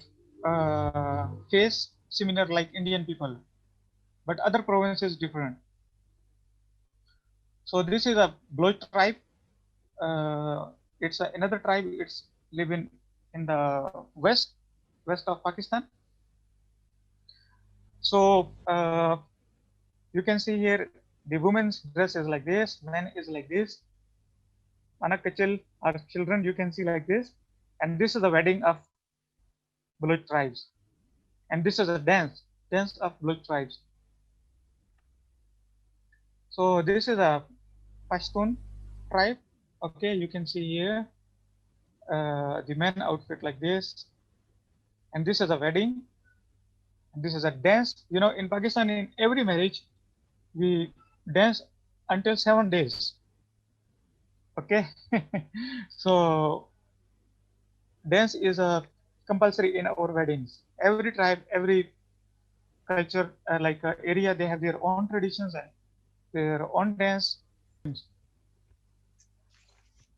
face similar like Indian people, but other provinces different. So this is a Baloch tribe. It's another tribe. It's living in the west of Pakistan. So you can see here the woman's dress is like this, men is like this. Anakachil, our children, you can see like this. And this is the wedding of Baloch tribes. And this is a dance of Baloch tribes. So this is a Pashtun tribe. Okay, you can see here the men outfit like this. And this is a wedding. And this is a dance. You know, in Pakistan, in every marriage, we dance until 7 days. Okay. So dance is a compulsory in our weddings. Every tribe, every culture, area, they have their own traditions and their own dance.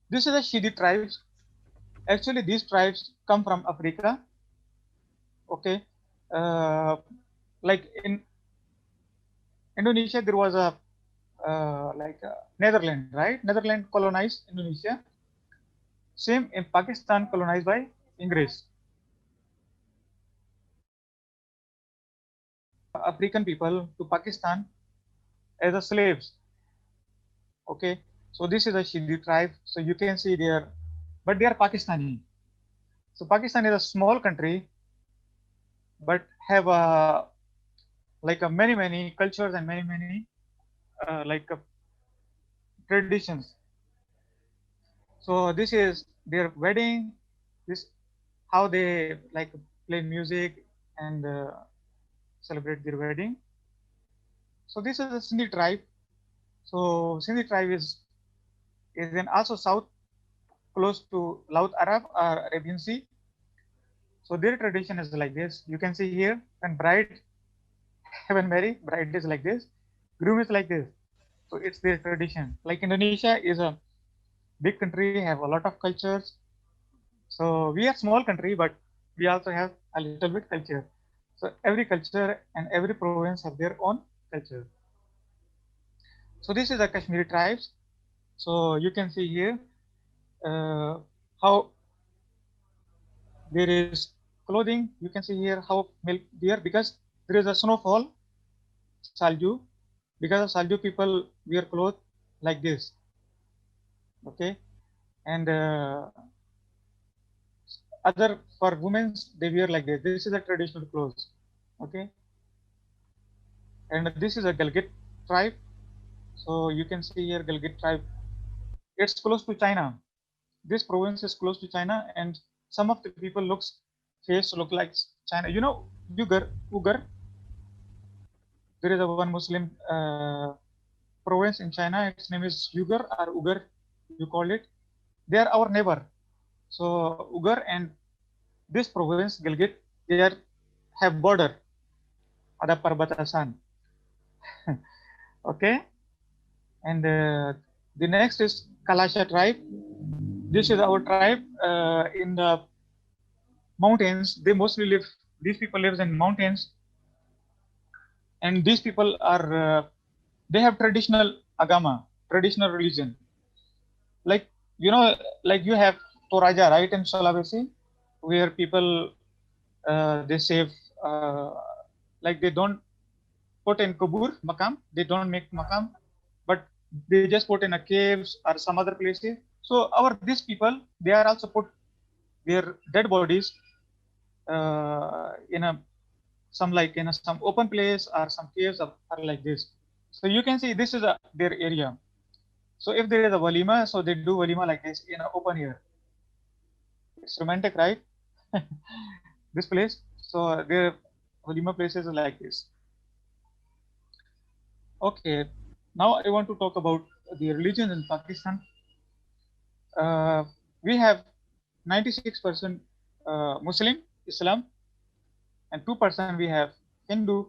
This is the Shidi tribes. Actually, these tribes come from Africa. Okay. Like in Indonesia, there was a Netherlands, right? Netherlands colonized Indonesia. Same in Pakistan, colonized by English. African people to Pakistan as a slaves. Okay, so this is a Shidi tribe. So you can see there, but they are Pakistani. So Pakistan is a small country, but have many cultures and many traditions. So this is their wedding. This how they like play music and celebrate their wedding. So this is the Sindhi tribe. So Sindhi tribe is in also south, close to Laut Arab or Arabian Sea. So their tradition is like this. You can see here when when married, bride is like this, groom is like this. So it's their tradition. Like Indonesia is a big country, have a lot of cultures. So we are small country, but we also have a little bit culture. So every culture and every province have their own culture. So this is the Kashmiri tribes. So you can see here how there is clothing. You can see here how milk there because there is a snowfall, Salju. Because of Salju, people wear clothes like this. Okay, and other for women they wear like this. This is a traditional clothes. Okay, and this is a Gilgit tribe. So you can see here Gilgit tribe. It's close to China. This province is close to China, and some of the people face look like China. You know, Uyghur. There is a one Muslim province in China. Its name is Uyghur or Uyghur, you call it. They are our neighbor. So Uyghur and this province, Gilgit, they have border. Ada perbatasan. Okay, and the next is Kalasha tribe. This is our tribe in the mountains. They mostly live. These people live in mountains, and these people are they have traditional agama, traditional religion. Like like you have Toraja, right, in Sulawesi, where people they save like they don't put in kubur makam. They don't make makam, but they just put in a caves or some other places. So these people they are also put their dead bodies in a some open place or some caves are like this. So you can see this is their area. So if there is a walima, so they do walima like this in an open air. It's romantic, right? This place. So their walima places are like this. Okay, now I want to talk about the religion in Pakistan. We have 96% Muslim, Islam, and 2% we have Hindu,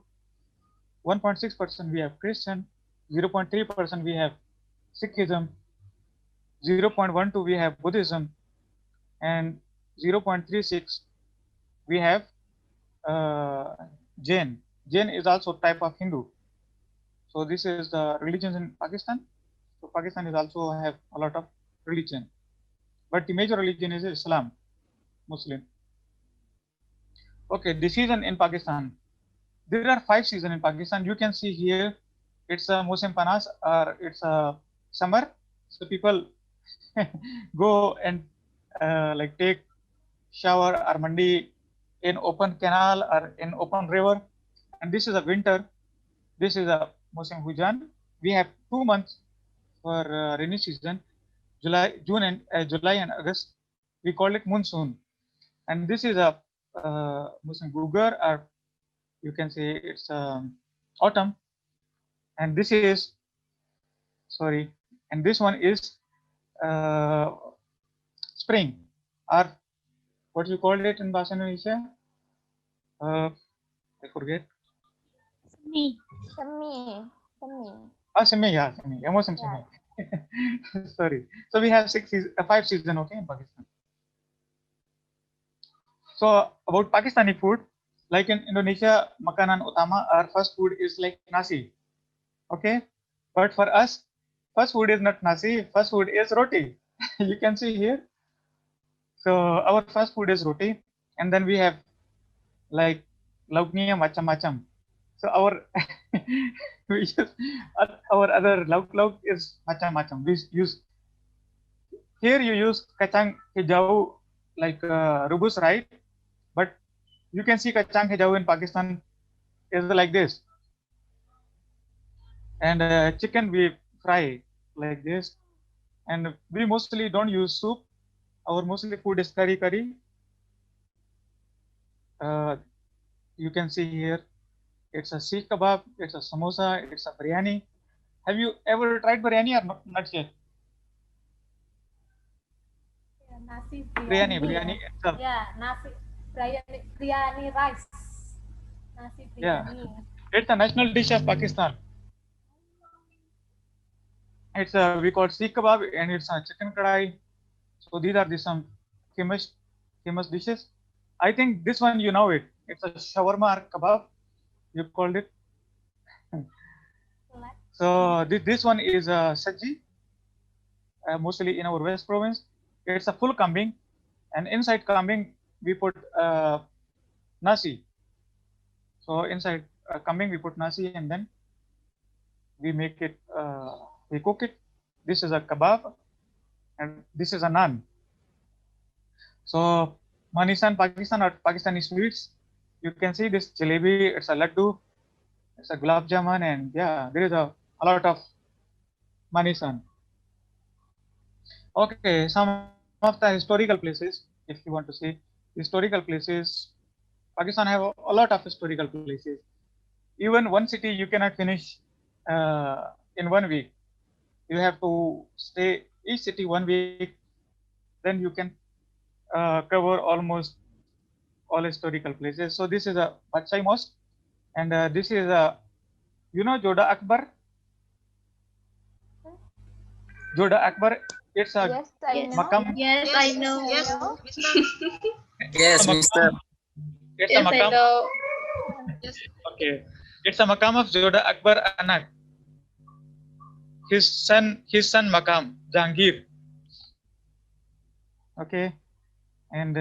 1.6% we have Christian, 0.3% we have Sikhism, 0.12 we have Buddhism, and 0.36 we have Jain. Jain is also type of Hindu. So this is the religions in Pakistan. So Pakistan is also have a lot of religion, but the major religion is Islam, Muslim. Okay, the season in Pakistan. There are 5 seasons in Pakistan. You can see here, it's a Musim Panas or it's a summer. So people go and like take shower or mandi in open canal or in open river. And this is a winter. This is a Musim Hujan. We have 2 months for rainy season, July and August. We call it monsoon. And this is a Musim Gugar, or you can say it's autumn. And this is and this one is spring, or what you call it in Bahasa Indonesia? I forget. Semi. Semi, yeah, semi. Musim semi. Sorry. So we have 5 seasons, okay, in Pakistan. So about Pakistani food, like in Indonesia, makanan utama, our first food is like nasi. Okay, but for us, first food is not nasi. First food is roti. You can see here. So our first food is roti, and then we have like lauknya macam-macam. So our our other lauk is macam-macam. We use here you use kacang hijau like rubus, right? But you can see kacang hijau in Pakistan is like this. And chicken we fry like this. And we mostly don't use soup. Our mostly food is curry. You can see here. It's a seekh kebab, it's a samosa, it's a biryani. Have you ever tried biryani or not yet? Yeah, nasi Biryani, biryani. biryani itself. Yeah, nasi biryani rice. Nasi Yeah, biryani. it's a national dish of Pakistan. It's a we call seekh kebab and it's a chicken kadai. So these are the some famous dishes. I think this one you know it. It's a shawarma or kebab. You called it. So this one is a saji, mostly in our West province. It's a full kambing, and inside kambing we put nasi. So inside kambing we put nasi, and then we make it, we cook it. This is a kebab, and this is a naan. So Manisan, Pakistan or Pakistani sweets. You can see this jalebi. It's a laddu. It's a gulab jamun, and yeah, there is a lot of Manisan. Okay, some of the historical places, if you want to see historical places, Pakistan have a lot of historical places. Even one city you cannot finish in 1 week. You have to stay each city 1 week, then you can cover almost all historical places. So this is a Bachai Mosque, and this is a, you know, Joda Akbar. Joda Akbar. It's a Yes, I know. makam. Yes, I know. Yes, Mister. Yes, Mister. It's a Yes, I makam. know. Yes. Okay, it's a makam of Joda Akbar Anak. His son Makam Jahangir. Okay, and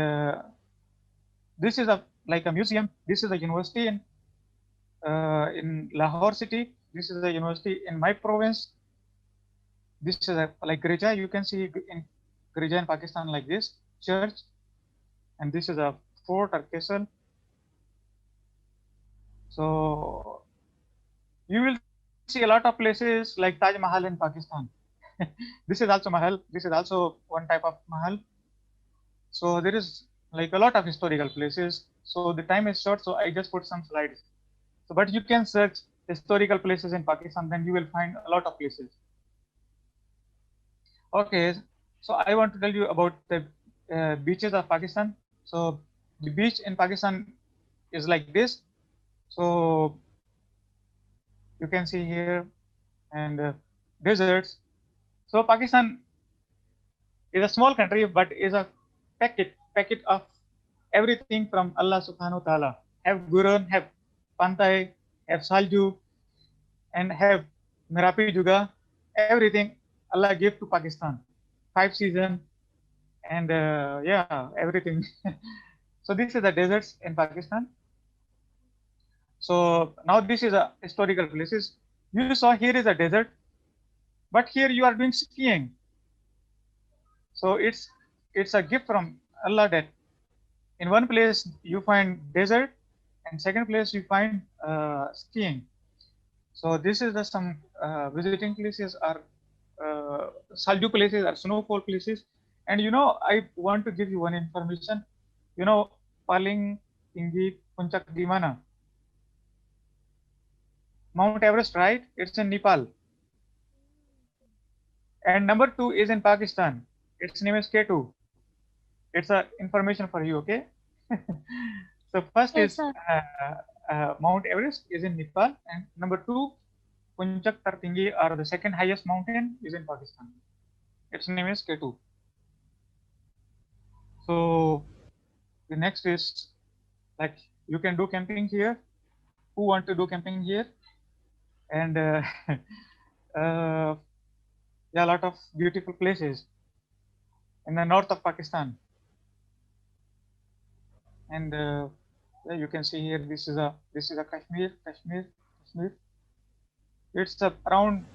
this is a like a museum. This is a university in Lahore city. This is a university in my province. This is a like Gereja. You can see in Gereja in Pakistan like this church, and this is a fort or castle. So you will see a lot of places like Taj Mahal in Pakistan. This is also Mahal. This is also one type of Mahal. So there is like a lot of historical places. So the time is short, so I just put some slides. So, but you can search historical places in Pakistan, then you will find a lot of places. Okay, so I want to tell you about the beaches of Pakistan. So the beach in Pakistan is like this. So you can see here, and deserts. So Pakistan is a small country, but is a packet of everything from Allah Subhanahu wa Taala. Have Gurun, have Pantai, have Salju, and have Merapi Juga. Everything Allah gave to Pakistan. 5 seasons, and yeah, everything. So this is the deserts in Pakistan. So now this is a historical places. You saw here is a desert, but here you are doing skiing. So it's a gift from Allah that in one place you find desert, and second place you find skiing. So this is the some visiting places are Salju places or snowfall places. And you know, I want to give you one information. You know, Paling Tinggi Puncak di mana? Mount Everest, right? It's in Nepal. And number 2 is in Pakistan. Its name is K2. It's a information for you, okay? So first Yes, is Mount Everest is in Nepal, and number 2, Puncak Tertinggi, or the second highest mountain, is in Pakistan. Its name is K2. So the next is like you can do camping here. Who want to do camping here? And yeah, a lot of beautiful places in the north of Pakistan. And yeah, you can see here this is a Kashmir. It's around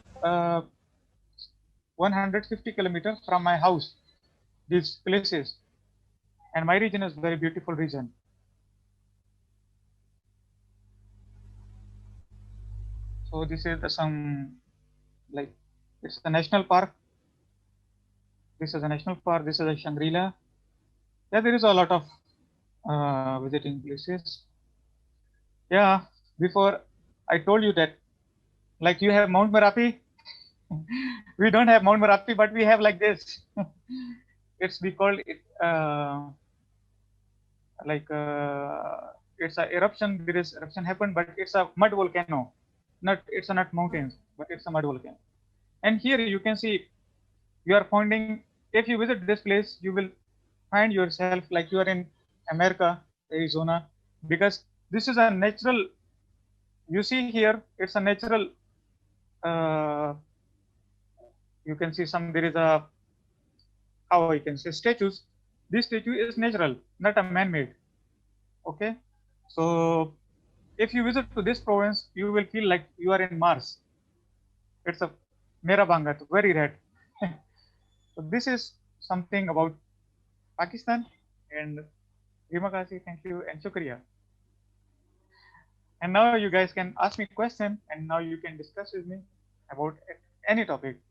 150 kilometers from my house. These places, and my region is very beautiful region. So this is some like it's a national park. This is a national park. This is a Shangri-La. Yeah, there is a lot of visiting places. Yeah, before I told you that, like you have Mount Merapi, we don't have Mount Merapi, but we have like this. We call it like it's a eruption. There is eruption happened, but it's a mud volcano. It's a not mountains, but it's a mud volcano. And here you can see you are finding. If you visit this place, you will find yourself like you are in America, Arizona, because this is a natural. You see here, it's a natural. You can see some. There is a, how I can say, statues. This statue is natural, not a man-made. Okay, so if you visit to this province, you will feel like you are in Mars. It's a Mera Bangat, very red. So this is something about Pakistan, and Terima kasih, thank you, and shukriya. And now you guys can ask me question, and now you can discuss with me about any topic.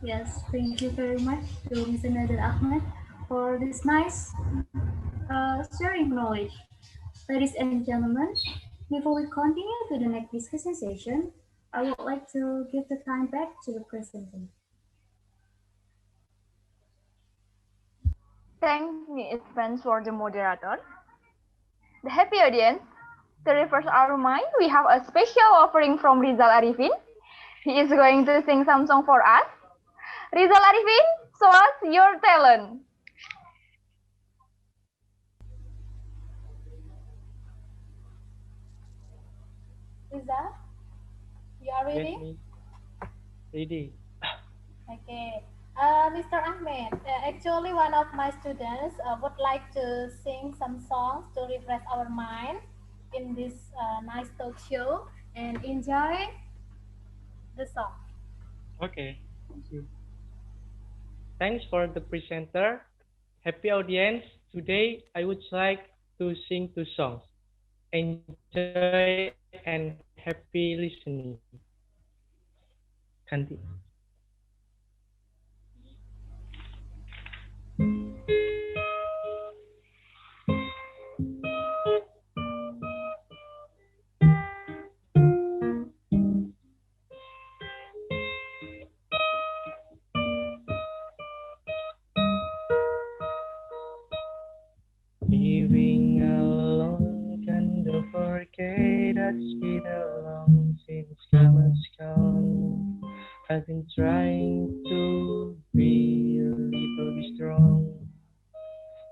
Yes, thank you very much to Mr. Nader Ahmed for this nice sharing knowledge. Ladies and gentlemen, before we continue to the next discussion session, I would like to give the time back to the presenter. Thanks, Ms. Vance, for the moderator. The happy audience, to refresh our mind, we have a special offering from Rizal Arifin. He is going to sing some song for us. Rizal Arifin, show us your talent. Rizal, you are ready? Ready. Okay. Mr. Ahmed, actually one of my students would like to sing some songs to refresh our mind in this nice talk show and enjoy the song. Okay. Thank you. Thanks for the presenter. Happy audience. Today I would like to sing two songs. Enjoy and happy listening. Kanti. Living alone, can't forget that it's been long since come has gone. I've been trying to be a little bit strong.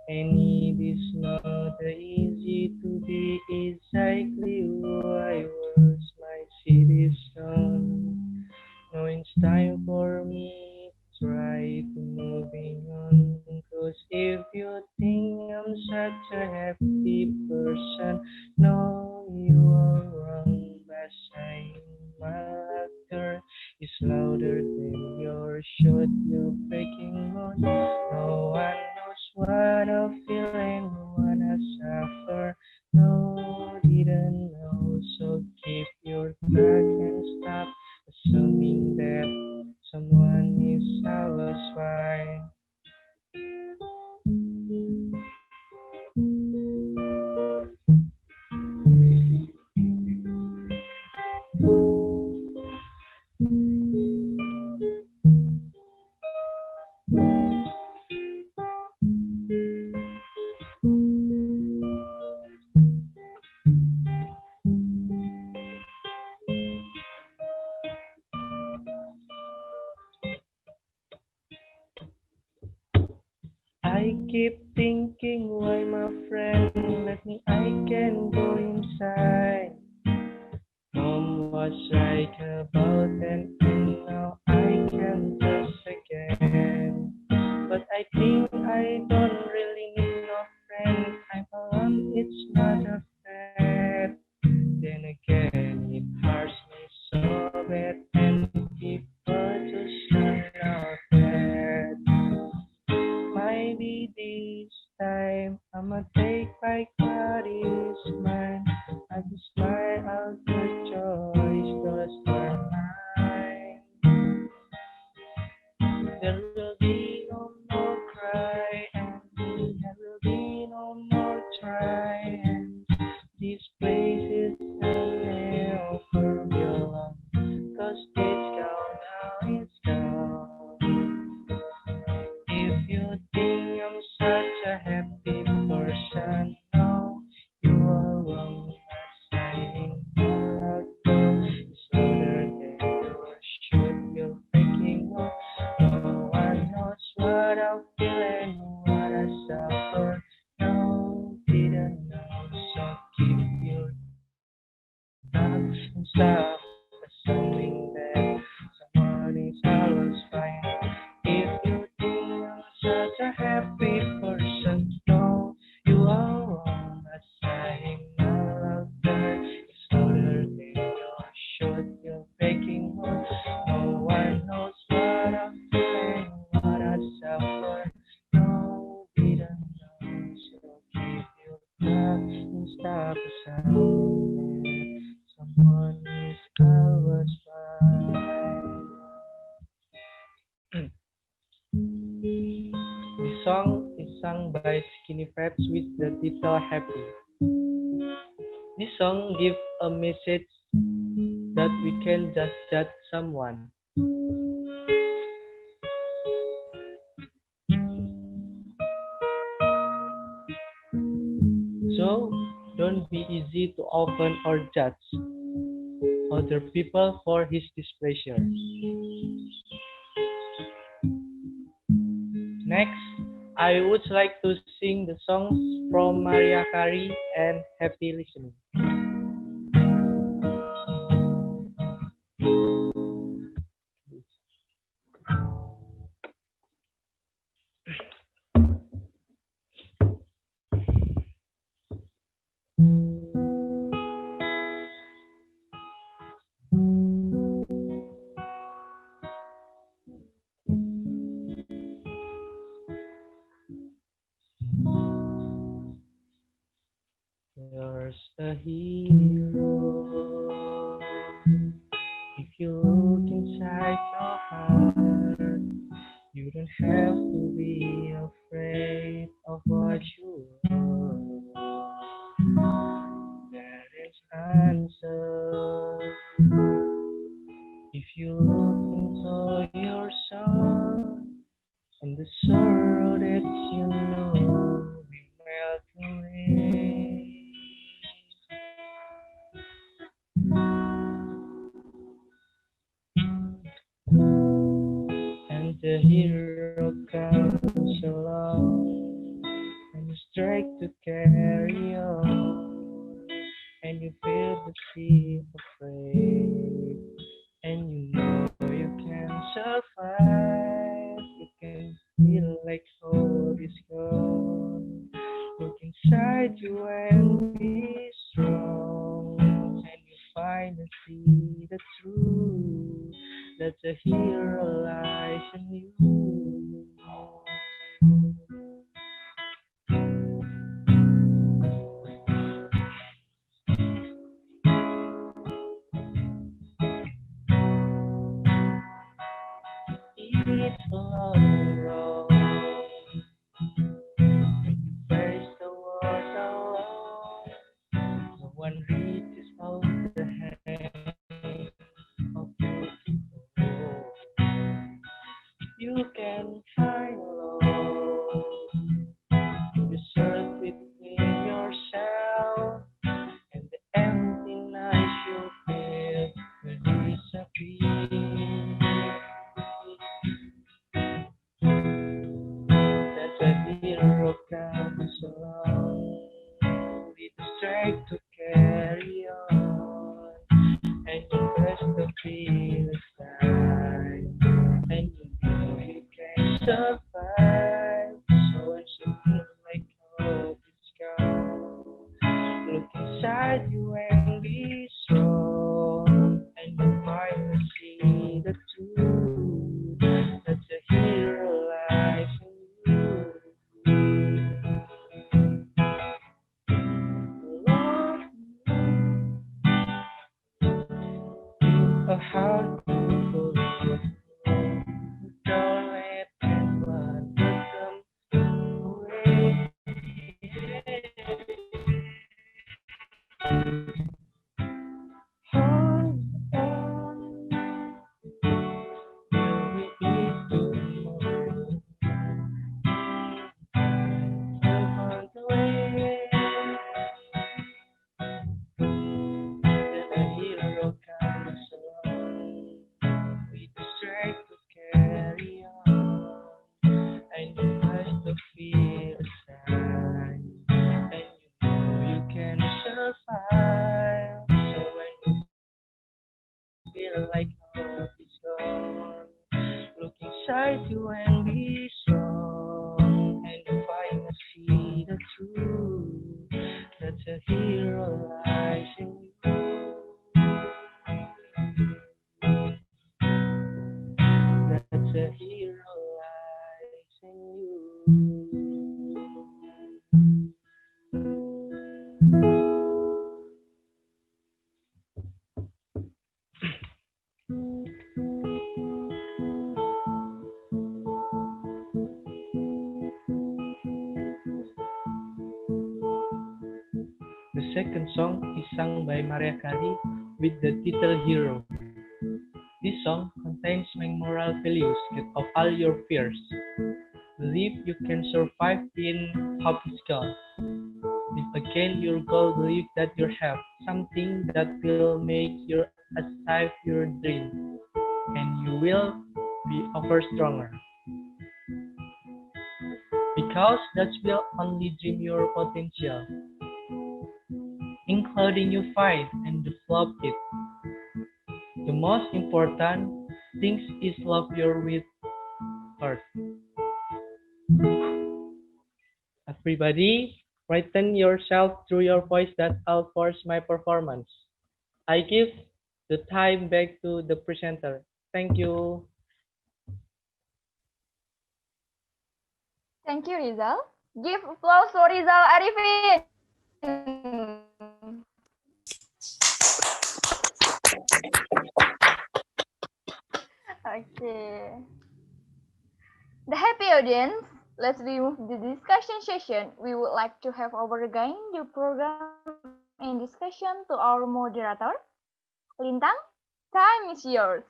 And it is not easy to be exactly who I was, my citizen. Now it's time for me to try to moving on. Cause if you think I'm such a happy person, no, you are wrong. By saying my laughter is louder than your shot, you're breaking on. No one knows what I feel and what I suffer. No, didn't know. So keep your back and stop assuming that someone is satisfied. I keep thinking, why my friend let me, I can go inside. From what's right about them, and now I can trust again. But I think I don't really need no friend. I'm alone, it's not a fair. Then again, it hurts me so bad, and people just turn out bad. Maybe this time I'ma take back what is mine. I just smile out the choice, cause you're mine. There will be no more cry, and there will be no more try. And this place is feel and what I suffer. No, didn't know, so keep your tongue and stop assuming that someone is always fine. If you think I'm such a happy person, no, you are wrong. I'm saying I love that it's harder than your should. You're breaking more. No one knows what I'm feeling, what I suffer. No, we don't know. So keep your tongue and stop assuming that someone is always fine. The song is sung by Skinny Preps with the title Happy. This song gives a message that we can just judge someone. So don't be easy to open or judge other people for his displeasure. Next, I would like to sing the songs from Maria Carey and happy listening. There's a hero. If you look inside your heart, you don't have to be afraid of what you are. There is answer. If you look into your soul, and the sorrow that you know will melt away. And the hero comes along and you strike to carry on, and you feel the sea afraid, and you know you can survive. You can feel like hope is gone. Look inside you and be strong, and you finally see the truth that the hero lies in you. It's a long road. Face the world alone. No one reaches out the hand of your people. You can find love. You search within yourself, and the emptiness you feel will disappear. That the hero comes along with the strength to carry on, and you press the finish line, and you know you can survive. So when you feel like hope is gone, look inside you and be strong, and you finally see the truth that the hero lies in you. A heart full of love. Don't let anyone come away. Hold on, there will be tomorrow. Move on the way. Then a hero comes along with the strength to carry on, and you will find. So when you feel like hope is gone, look inside you and be strong. And you finally see the truth, that a hero lies in you. That a hero lies in you. The second song is sung by Maria Carey with the title Hero. This song contains main moral values: get off all your fears. Believe you can survive in hope is gone. Live again your goal, believe that you have something that will make you achieve your dream. And you will be ever stronger. Because that will only dream your potential, including you find and develop it. The most important thing is love your with heart. Everybody, written yourself through your voice that I'll force my performance. I give the time back to the presenter. Thank you. Thank you, Rizal. Give applause for Rizal Arifin. Okay. The happy audience, let's remove the discussion session. We would like to have over again the program and discussion to our moderator. Lintang, time is yours.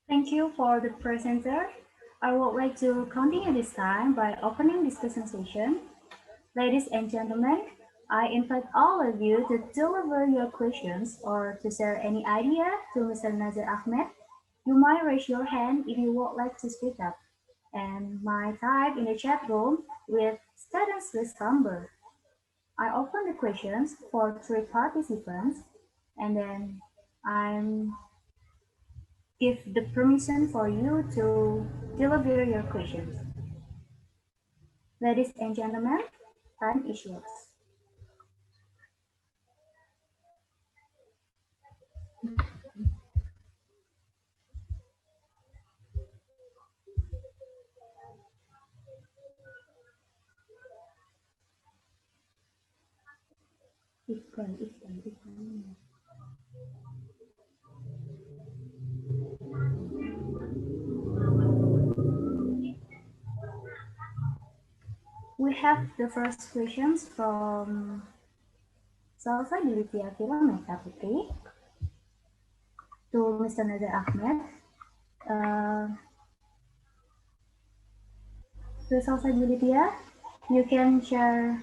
Thank you for the presenter. I would like to continue this time by opening discussion session. Ladies and gentlemen, I invite all of you to deliver your questions or to share any idea to Mr. Nazir Ahmed. You might raise your hand if you would like to speak up, and might type in the chat room with students list number. I open the questions for 3 participants, and then I'm give the permission for you to deliver your questions. Ladies and gentlemen, time is yours. We have the first questions from Salsa Dilithia Kilometa Putri to Mr. Nazir Ahmed. To Salsa Dilithia, you can share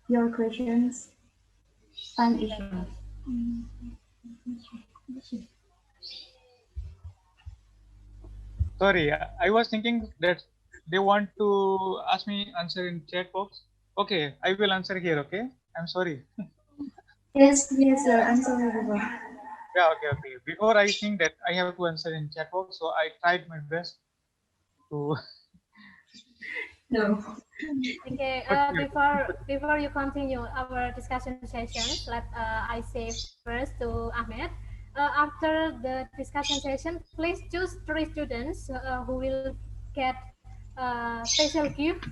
your questions and issues. Sorry, I was thinking that they want to ask me answer in chat box. Okay, I will answer here. Okay, I'm sorry. Yes, sir. I'm sorry. Yeah, okay. Before I think that I have to answer in chat box, so I tried my best to. No. Okay. Before you continue our discussion sessions, let I say first to Ahmed. After the discussion session, please choose 3 students who will get special gift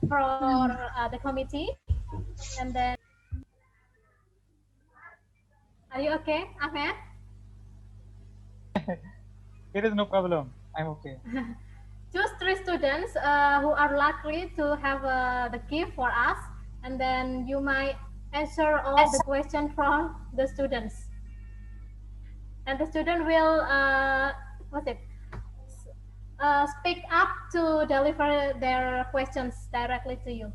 for the committee, and then. Are you okay, Ahmed? There is no problem. I'm okay. Choose 3 students who are likely to have the gift for us, and then you might answer all the questions from the students. And the student will speak up to deliver their questions directly to you.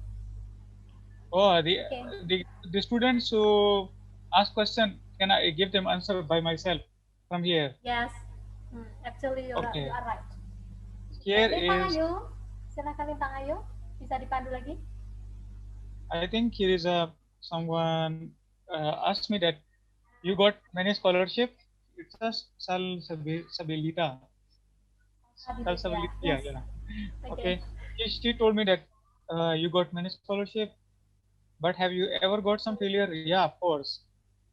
Oh, the students who ask question, can I give them answer by myself from here? Yes, actually you are right. Here Lintang is. Ayu, silakan Lintang Ayu, bisa dipandu lagi. I think here is a someone asked me that you got many scholarship. It's a Salsabilita. Salsabilita. Yeah, Yes. yeah. Okay. Okay. She told me that you got many scholarship, but have you ever got some failure? Yeah, of course.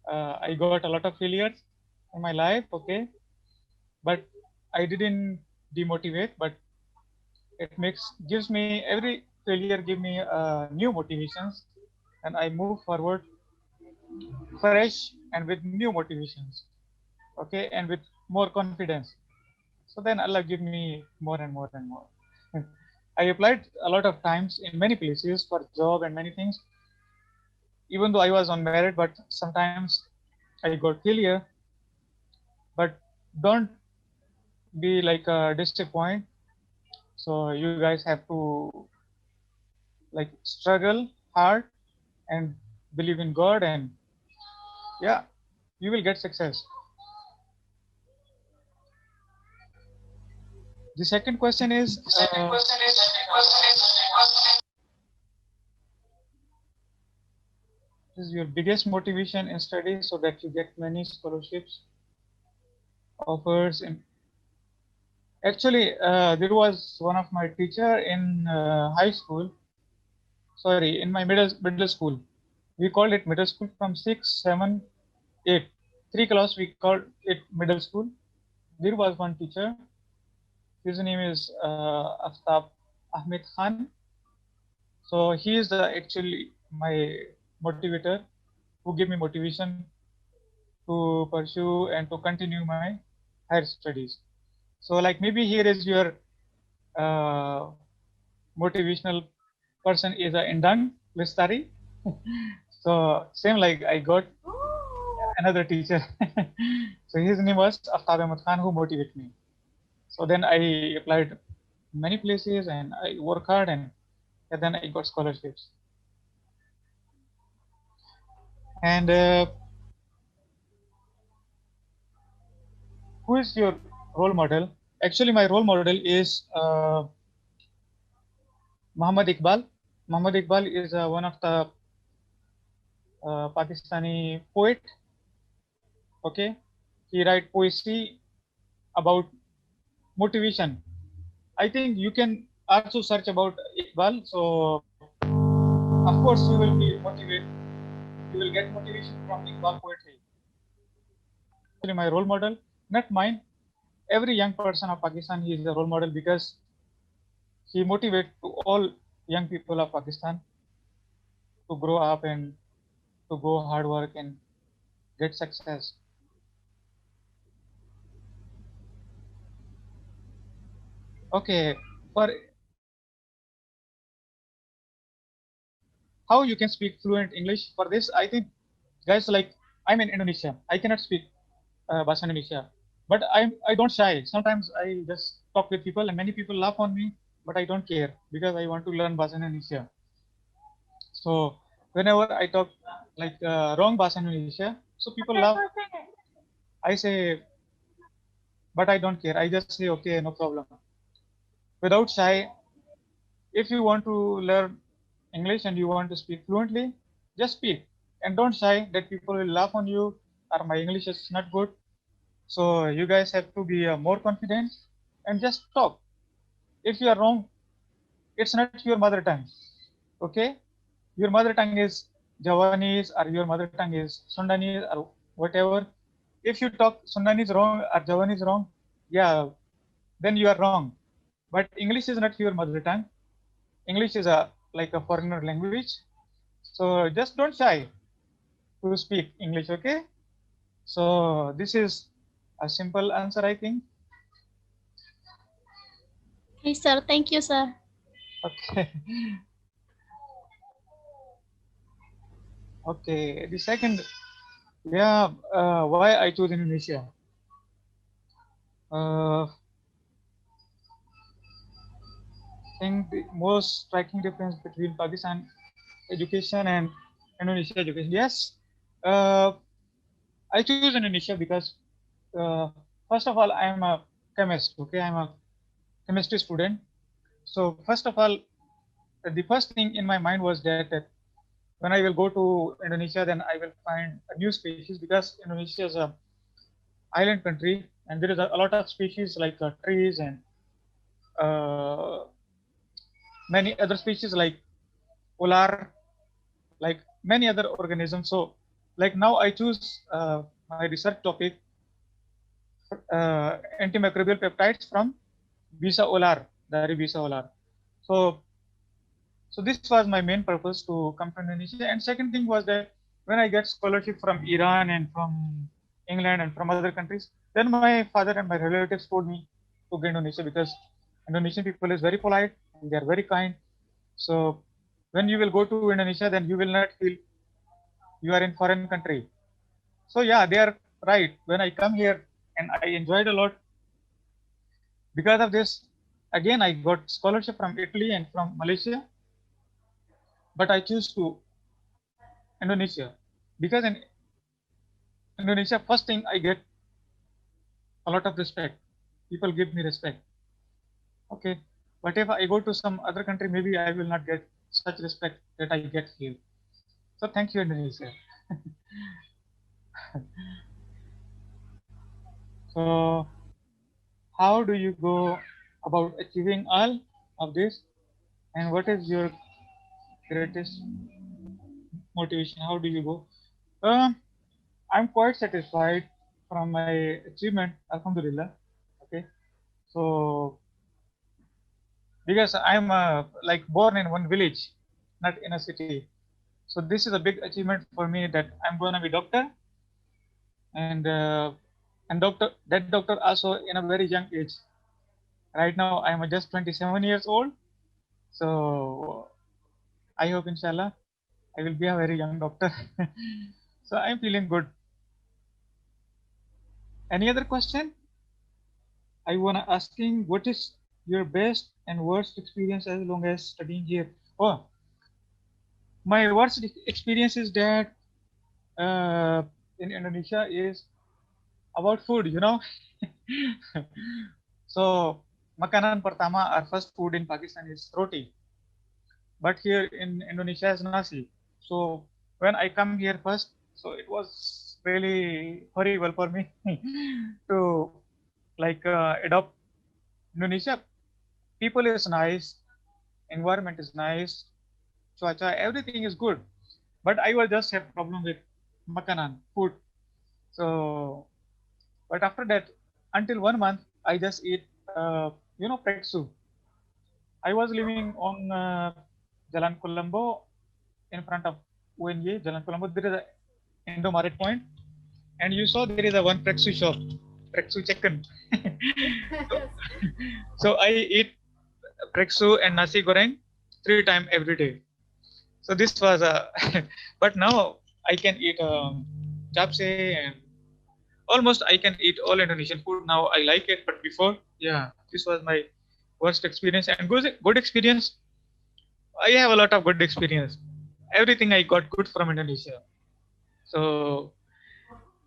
I got a lot of failures in my life. Okay, but I didn't demotivate, but it gives me every failure give me new motivations, and I move forward fresh and with new motivations. Okay, and with more confidence. So then Allah give me more and more and more. I applied a lot of times in many places for job and many things. Even though I was unmarried, but sometimes I got failure. But don't be like disappointed. So you guys have to like struggle hard and believe in God, and yeah, you will get success. The second question is your biggest motivation in study so that you get many scholarships offers. And actually, there was one of my teacher in high school. Sorry, in my middle school. We called it middle school from 6, 7, 8. 3 class we called it middle school. There was one teacher. His name is Aftab Ahmed Khan. So he is the actually my motivator who gave me motivation to pursue and to continue my higher studies. So like maybe here is your uh, motivational person is a Indang Lestari. So same like I got another teacher. So his name was Aftab Ahmed Khan who motivated me. So then I applied many places and I work hard, and then I got scholarships. And who is your role model? Actually, my role model is Muhammad Iqbal. Muhammad Iqbal is one of the Pakistani poet. Okay, he write poetry about motivation. I think you can also search about Iqbal. So of course you will be motivated. You will get motivation from Iqbal poetry. Actually, my role model, not mine. Every young person of Pakistan, he is a role model because he motivates to all young people of Pakistan to grow up and to go hard work and get success. Okay, for how you can speak fluent English, for this I think guys, like I'm in Indonesia, I cannot speak Bahasa Indonesia, but I don't shy. Sometimes I just talk with people and many people laugh on me, but I don't care because I want to learn Bahasa Indonesia. So whenever I talk like wrong Bahasa Indonesia, so people laugh. I say, but I don't care. I just say, okay, no problem. Without shy, if you want to learn English and you want to speak fluently, just speak and don't shy that people will laugh on you or my English is not good. So you guys have to be more confident and just talk. If you are wrong, it's not your mother tongue. Okay, your mother tongue is Javanese or your mother tongue is Sundanese or whatever. If you talk Sundanese wrong or Javanese wrong, yeah, then you are wrong. But English is not your mother tongue. English is a like a foreigner language. So just don't shy to speak English, okay? So this is a simple answer, I think. Hey, sir. Thank you, sir. Okay. Okay. The second, yeah, why I choose Indonesia? I think the most striking difference between Pakistan education and Indonesia education. Yes, uh, I choose Indonesia because first of all, I am a chemist. Okay, I'm a chemistry student. So first of all, the first thing in my mind was that when I will go to Indonesia, then I will find a new species because Indonesia is a island country and there is a lot of species like trees and uh, many other species like ular, like many other organisms. So, like now I choose my research topic antimicrobial peptides from Bisa ular, dari Bisa ular. So, so this was my main purpose to come to Indonesia. And second thing was that when I get scholarship from Iran and from England and from other countries, then my father and my relatives told me to go Indonesia because Indonesian people is very polite and they are very kind. So when you will go to Indonesia, then you will not feel you are in foreign country. So yeah, they are right. When I come here and I enjoyed a lot because of this. Again, I got scholarship from Italy and from Malaysia, but I choose to Indonesia because in Indonesia, first thing I get a lot of respect. People give me respect. Okay, but if I go to some other country, maybe I will not get such respect that I get here. So thank you, Indonesia. So how do you go about achieving all of this, and what is your greatest motivation? How do you go? I'm quite satisfied from my achievement, Alhamdulillah. Okay, so because I'm like born in one village, not in a city. So this is a big achievement for me that I'm gonna be doctor, and uh, and doctor also in a very young age. Right now I'm just 27 years old. So I hope inshallah I will be a very young doctor. So I'm feeling good. Any other question? I wanna asking what is your best and worst experience as long as studying here? Oh, my worst experience is that in Indonesia is about food, you know. So makanan pertama, our first food in Pakistan is roti, but here in Indonesia is nasi. So when I come here first, so it was really horrible for me to like adopt Indonesia. People is nice, environment is nice, cuaca, everything is good, but I will just have problem with makanan, food. So, but after that, until 1 month, I just eat, preksu. I was living on Jalan Colombo in front of UNJ, Jalan Colombo. There is a Indomaret point, and you saw there is a one preksu shop, preksu chicken. so, so I eat preksu and nasi goreng 3 times every day. So this was a, but now I can eat japse and almost I can eat all Indonesian food now. I like it, but before, yeah, this was my worst experience and good experience. I have a lot of good experience. Everything I got good from Indonesia. So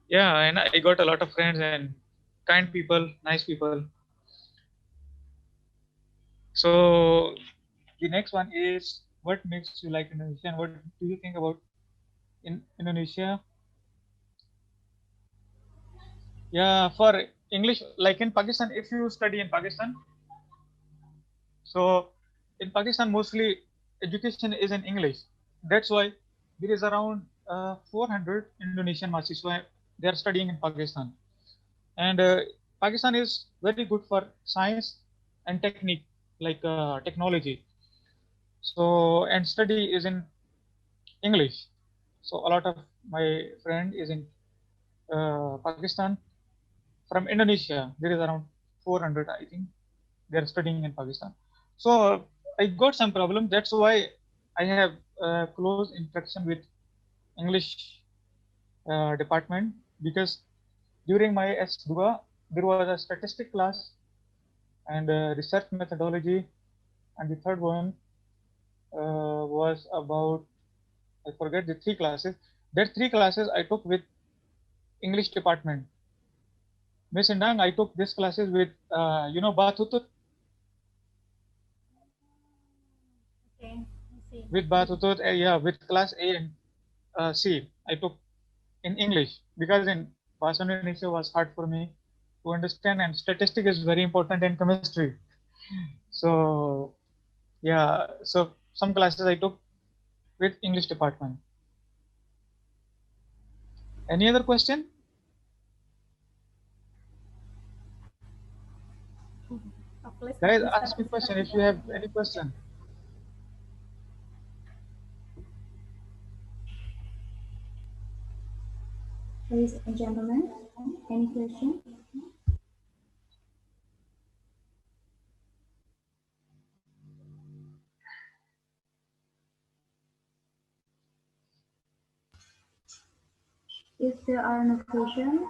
yeah, and I got a lot of friends and kind people, nice people. So the next one is what makes you like Indonesia and what do you think about in Indonesia? Yeah, for English, like in Pakistan, if you study in Pakistan, so in Pakistan mostly education is in English. That's why there is around 400 Indonesian mahasiswa they are studying in Pakistan, and Pakistan is very good for science and technique, like technology. So and study is in English. So a lot of my friend is in Pakistan. From Indonesia, there is around 400, I think. They are studying in Pakistan. So I got some problem. That's why I have close interaction with English department because during my S2, there was a statistic class and research methodology, and the third one was about, I forget the 3 classes. That 3 classes I took with English department. Miss Indang, I took these classes with, Batutut. Okay, I see. with Batutut, yeah, with class A and C, I took in English because in Bahasa Indonesia was hard for me to understand, and statistic is very important in chemistry. So yeah, so some classes I took with English department. Any other question? Please, Guys, Mr. ask me question if you have any question. Ladies and gentlemen, any question? If there are no questions,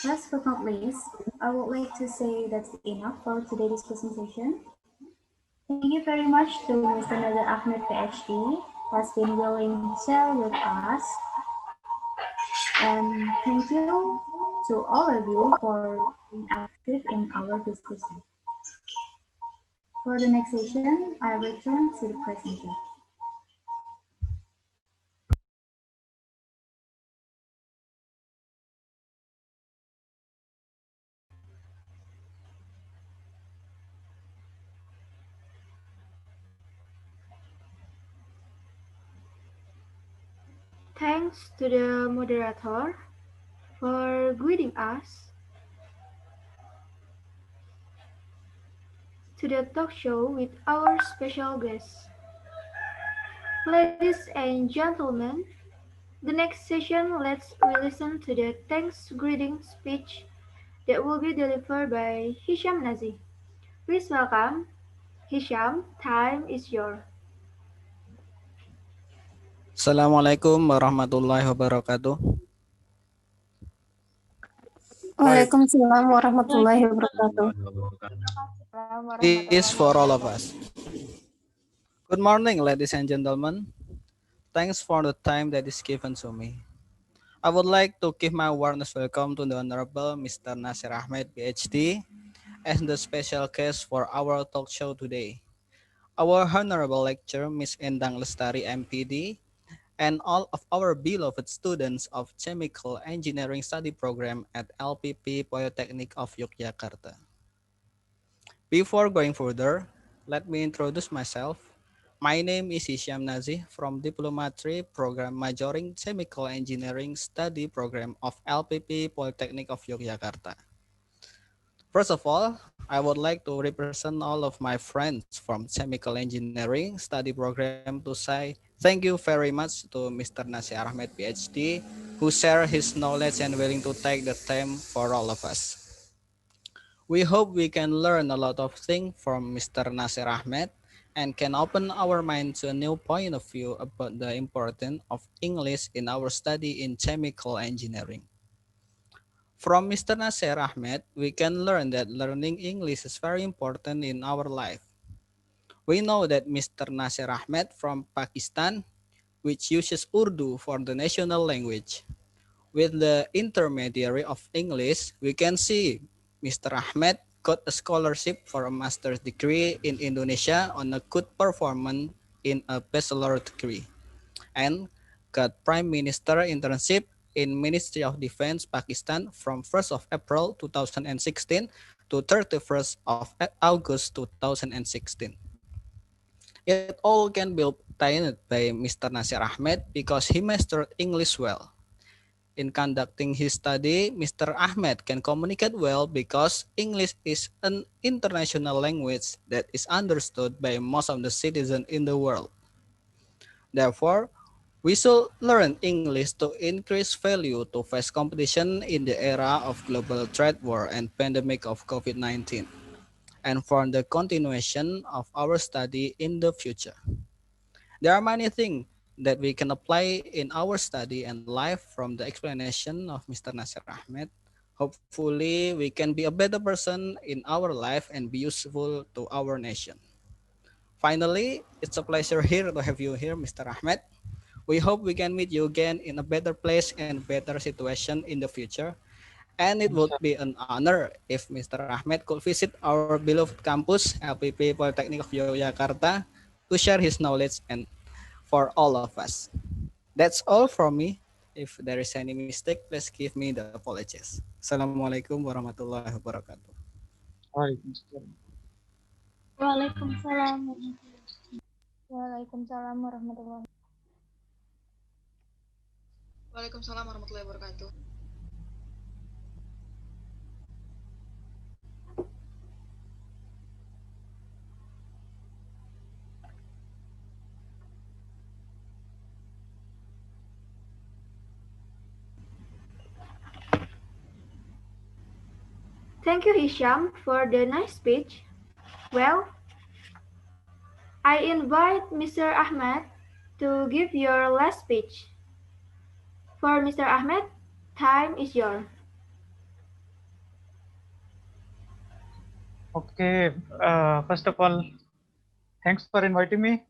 last but not least, I would like to say that's enough for today's presentation. Thank you very much to Mr. Nader Ahmed, PhD, who has been willing to share with us. And thank you to all of you for being active in our discussion. For the next session, I return to the presenter. Thanks to the moderator for guiding us to the talk show with our special guest. Ladies and gentlemen, the next session let's listen to the thanks greeting speech that will be delivered by Hisham Nazi. Please welcome Hisham. Time is yours. Assalamualaikum warahmatullahi wabarakatuh. Waalaikumsalam warahmatullahi wabarakatuh. Peace for all of us. Good morning, ladies and gentlemen. Thanks for the time that is given to me. I would like to give my warmest welcome to the Honorable Mr. Nasir Ahmed, PhD, as the special guest for our talk show today. Our Honorable Lecturer, Ms. Endang Lestari, MPD, and all of our beloved students of Chemical Engineering Study Program at LPP Polytechnic of Yogyakarta. Before going further, let me introduce myself. My name is Hisham Nazi from Diploma 3 Program Majoring Chemical Engineering Study Program of LPP Polytechnic of Yogyakarta. First of all, I would like to represent all of my friends from Chemical Engineering Study Program to say thank you very much to Mr. Nasir Ahmed, PhD, who share his knowledge and willing to take the time for all of us. We hope we can learn a lot of things from Mr. Nasir Ahmed and can open our mind to a new point of view about the importance of English in our study in chemical engineering. From Mr. Nasir Ahmed, we can learn that learning English is very important in our life. We know that Mr. Nasir Ahmed from Pakistan, which uses Urdu for the national language. With the intermediary of English, we can see Mr. Ahmed got a scholarship for a master's degree in Indonesia on a good performance in a bachelor degree, and got Prime Minister internship in Ministry of Defense Pakistan from 1st of April 2016 to 31st of August 2016. It all can be obtained by Mr. Nasir Ahmed because he mastered English well. In conducting his study, Mr. Ahmed can communicate well because English is an international language that is understood by most of the citizens in the world. Therefore, we should learn English to increase value to face competition in the era of global trade war and pandemic of COVID-19, and for the continuation of our study in the future. There are many things that we can apply in our study and life from the explanation of Mr. Nasir Ahmed. Hopefully, we can be a better person in our life and be useful to our nation. Finally, it's a pleasure here to have you here, Mr. Ahmed. We hope we can meet you again in a better place and better situation in the future. And it would be an honor if Mr. Ahmed could visit our beloved campus, LPP Polytechnic of Yogyakarta, to share his knowledge and for all of us. That's all from me. If there is any mistake, please give me the apologies. Assalamualaikum warahmatullahi wabarakatuh. Waalaikumsalam. Waalaikumsalam warahmatullahi Waalaikumsalam warahmatullahi wabarakatuh. Thank you, Hisham, for the nice speech. Well, I invite Mr. Ahmed to give your last speech. For Mr. Ahmed, time is yours. Okay, first of all, thanks for inviting me.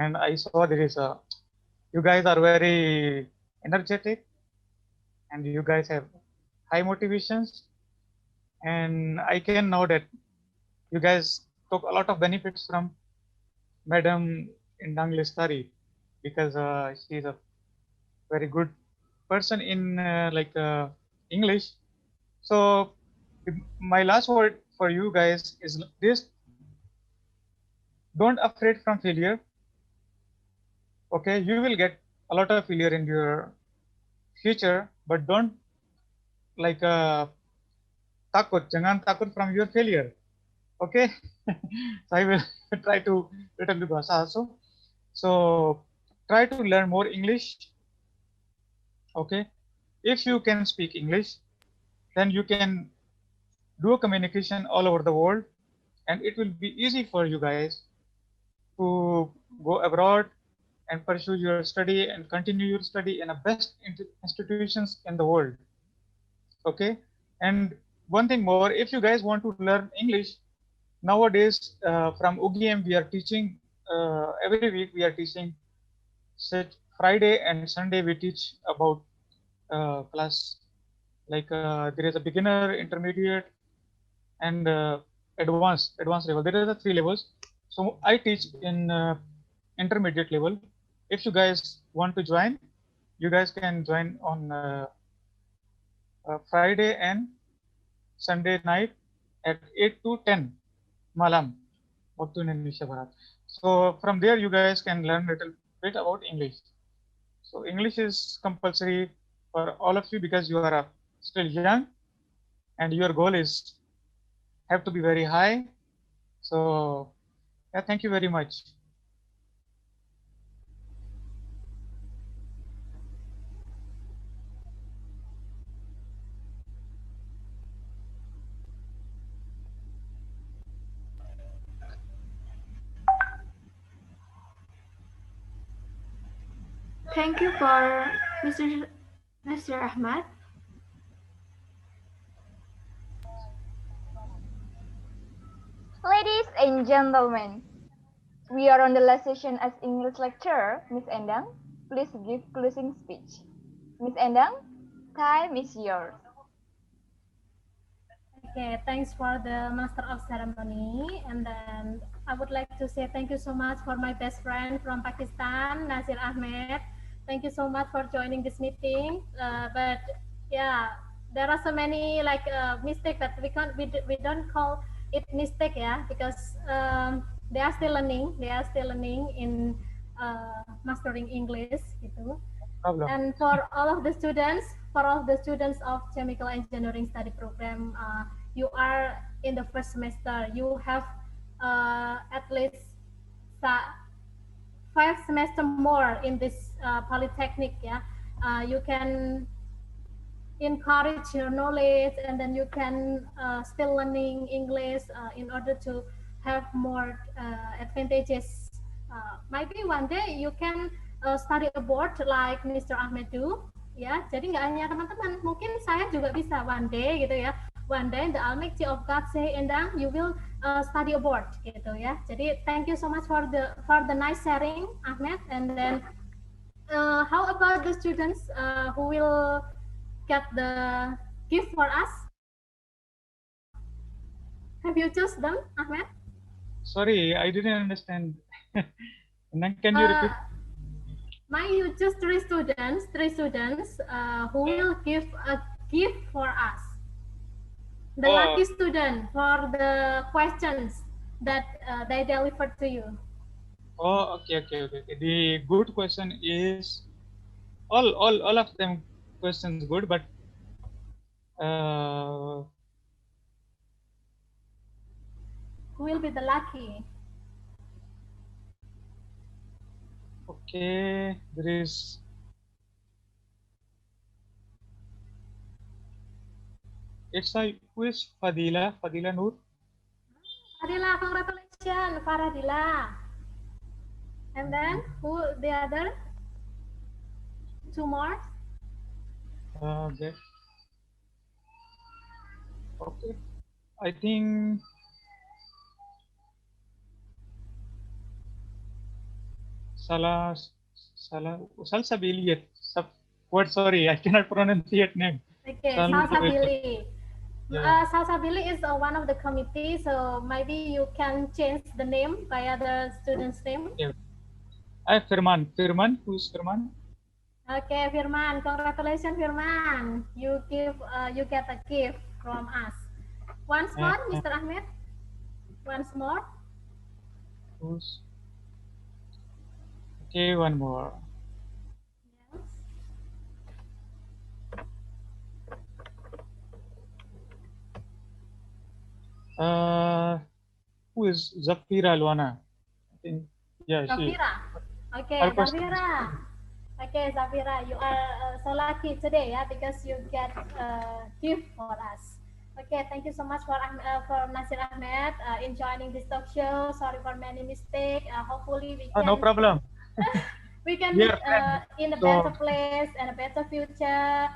And I saw you guys are very energetic and you guys have high motivations. And I can know that you guys took a lot of benefits from Madam Endang Lestari because she is a very good person in English. So my last word for you guys is this: don't afraid from failure. Okay, you will get a lot of failure in your future, but don't jangan takut from your failure. Okay, so I will try to return to bahasa also. So try to learn more English. Okay, if you can speak English, then you can do a communication all over the world, and it will be easy for you guys to go abroad and pursue your study and continue your study in the best institutions in the world. Okay, and one thing more, if you guys want to learn English, nowadays from UGM we are teaching every week we are teaching. Friday and Sunday we teach about class there is a beginner, intermediate, and advanced level. There are the 3 levels. So I teach in intermediate level. If you guys want to join, you guys can join on Friday and Sunday night at 8 to 10 malam waktu Indonesia Barat. So from there you guys can learn a little bit about English. So English is compulsory for all of you because you are still young and your goal is have to be very high. So yeah, thank you very much. Thank you for Mr. Ahmad. Ladies and gentlemen, we are on the last session as English lecturer. Miss Endang, please give closing speech. Miss Endang, time is yours. Okay, thanks for the Master of Ceremony. And then I would like to say thank you so much for my best friend from Pakistan, Nasir Ahmed. Thank you so much for joining this meeting. But yeah, there are so many mistakes that we don't call it mistake, yeah, because they are still learning. They are still learning in mastering English, gitu. And for all of the students, of Chemical Engineering Study Program, you are in the first semester. You have at least 5 semesters more in this polytechnic. Yeah, you can encourage your knowledge, and then you can still learning English in order to have more advantages. Maybe one day you can study abroad like Mr. Ahmed do. Ya, jadi nggak hanya teman-teman, mungkin saya juga bisa one day gitu ya. One day the Almighty of God say, Endang, you will study abroad gitu ya. Jadi thank you so much for the nice sharing, Ahmed. And then how about the students who will get the gift for us? Have you choose them, Ahmed? Sorry, I didn't understand. Can you repeat? Might you choose three students who will give a gift for us. The lucky student for the questions that they delivered to you. Oh, okay. The good question is all of them questions good, but who will be the lucky? Okay, there is. It's a quiz, Fadila Noor. Fadila, congratulations, Faradila. And then who the other? Two more. Okay. I think Salsabili. What? Sorry, I cannot pronounce that name. Okay, Salsabili. Yeah. Salsabili is one of the committee, so maybe you can change the name by other students' name. Yeah. Firman. Who's Firman? Okay, Firman. Congratulations, Firman. You get a gift from us. Once more, Mr. Ahmed. Once more. Who's? Okay, one more. Yes. Who is Zafira Luana? I think, yeah, Zafira. Okay, Zafira. Okay, Zafira, you are so lucky today, yeah, because you get a gift for us. Okay, thank you so much for Nasir Ahmed in joining this talk show. Sorry for many mistakes. Hopefully we can. No problem. We can meet in a better place and a better future.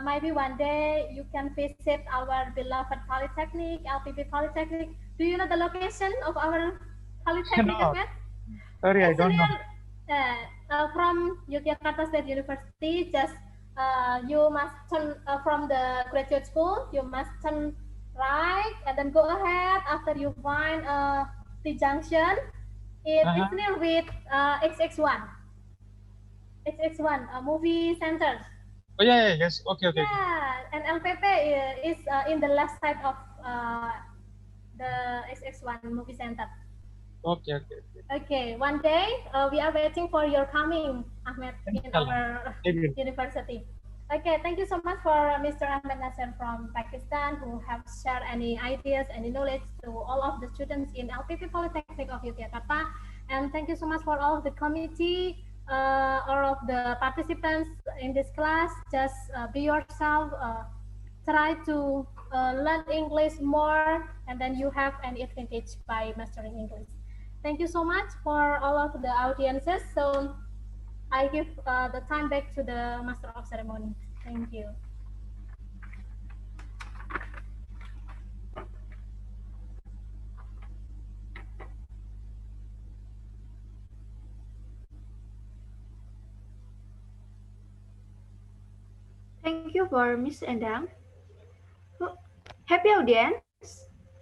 Maybe one day you can visit our beloved Polytechnic, LPP Polytechnic. Do you know the location of our Polytechnic? No. Sorry, I don't know. From Yogyakarta State University, just you must turn from the graduate school. You must turn right and then go ahead. After you find the junction, it's near with XX1. XX1 movie center. Oh yeah, yes. Okay. Yeah, and LPP is in the left side of the XX1 movie center. Okay, one day we are waiting for your coming, Ahmed, in our university. Okay, thank you so much for Mr. Ahmed Nasir from Pakistan, who have shared any ideas, any knowledge to all of the students in LPP Polytechnic of Yogyakarta. And thank you so much for all of the committee, all of the participants in this class. Just be yourself, try to learn English more, and then you have an advantage by mastering English. Thank you so much for all of the audiences. So I give the time back to the Master of Ceremony. Thank you. Thank you for Ms. Endang. Happy audience!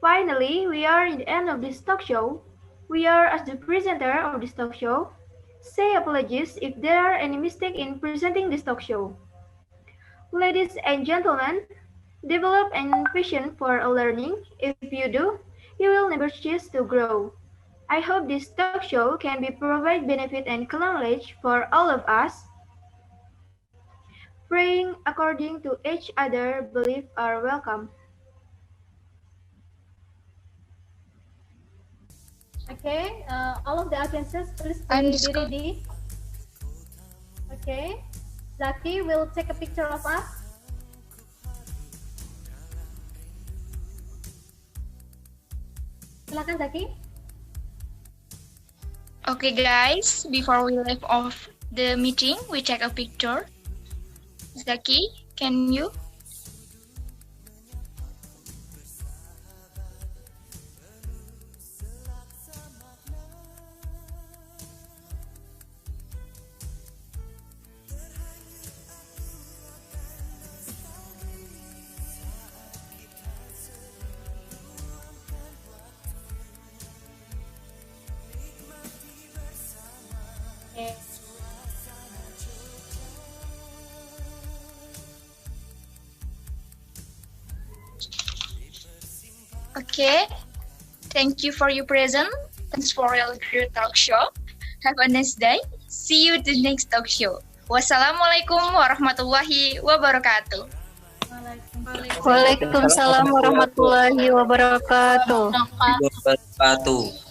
Finally, we are in the end of this talk show. We are, as the presenter of this talk show, say apologies if there are any mistake in presenting this talk show. Ladies and gentlemen, develop an passion for learning. If you do, you will never cease to grow. I hope this talk show can be provide benefit and knowledge for all of us. Praying according to each other belief are welcome. Okay, all of the audiences, please be ready. Okay, Zaki will take a picture of us. Silakan Zaki. Okay guys, before we leave off the meeting, we take a picture. Zaki, can you? Okay. Thank you for your presence. Thanks for your great talk show. Have a nice day. See you the next talk show. Wassalamualaikum warahmatullahi wabarakatuh. Waalaikumsalam warahmatullahi wabarakatuh. Wabarakatuh.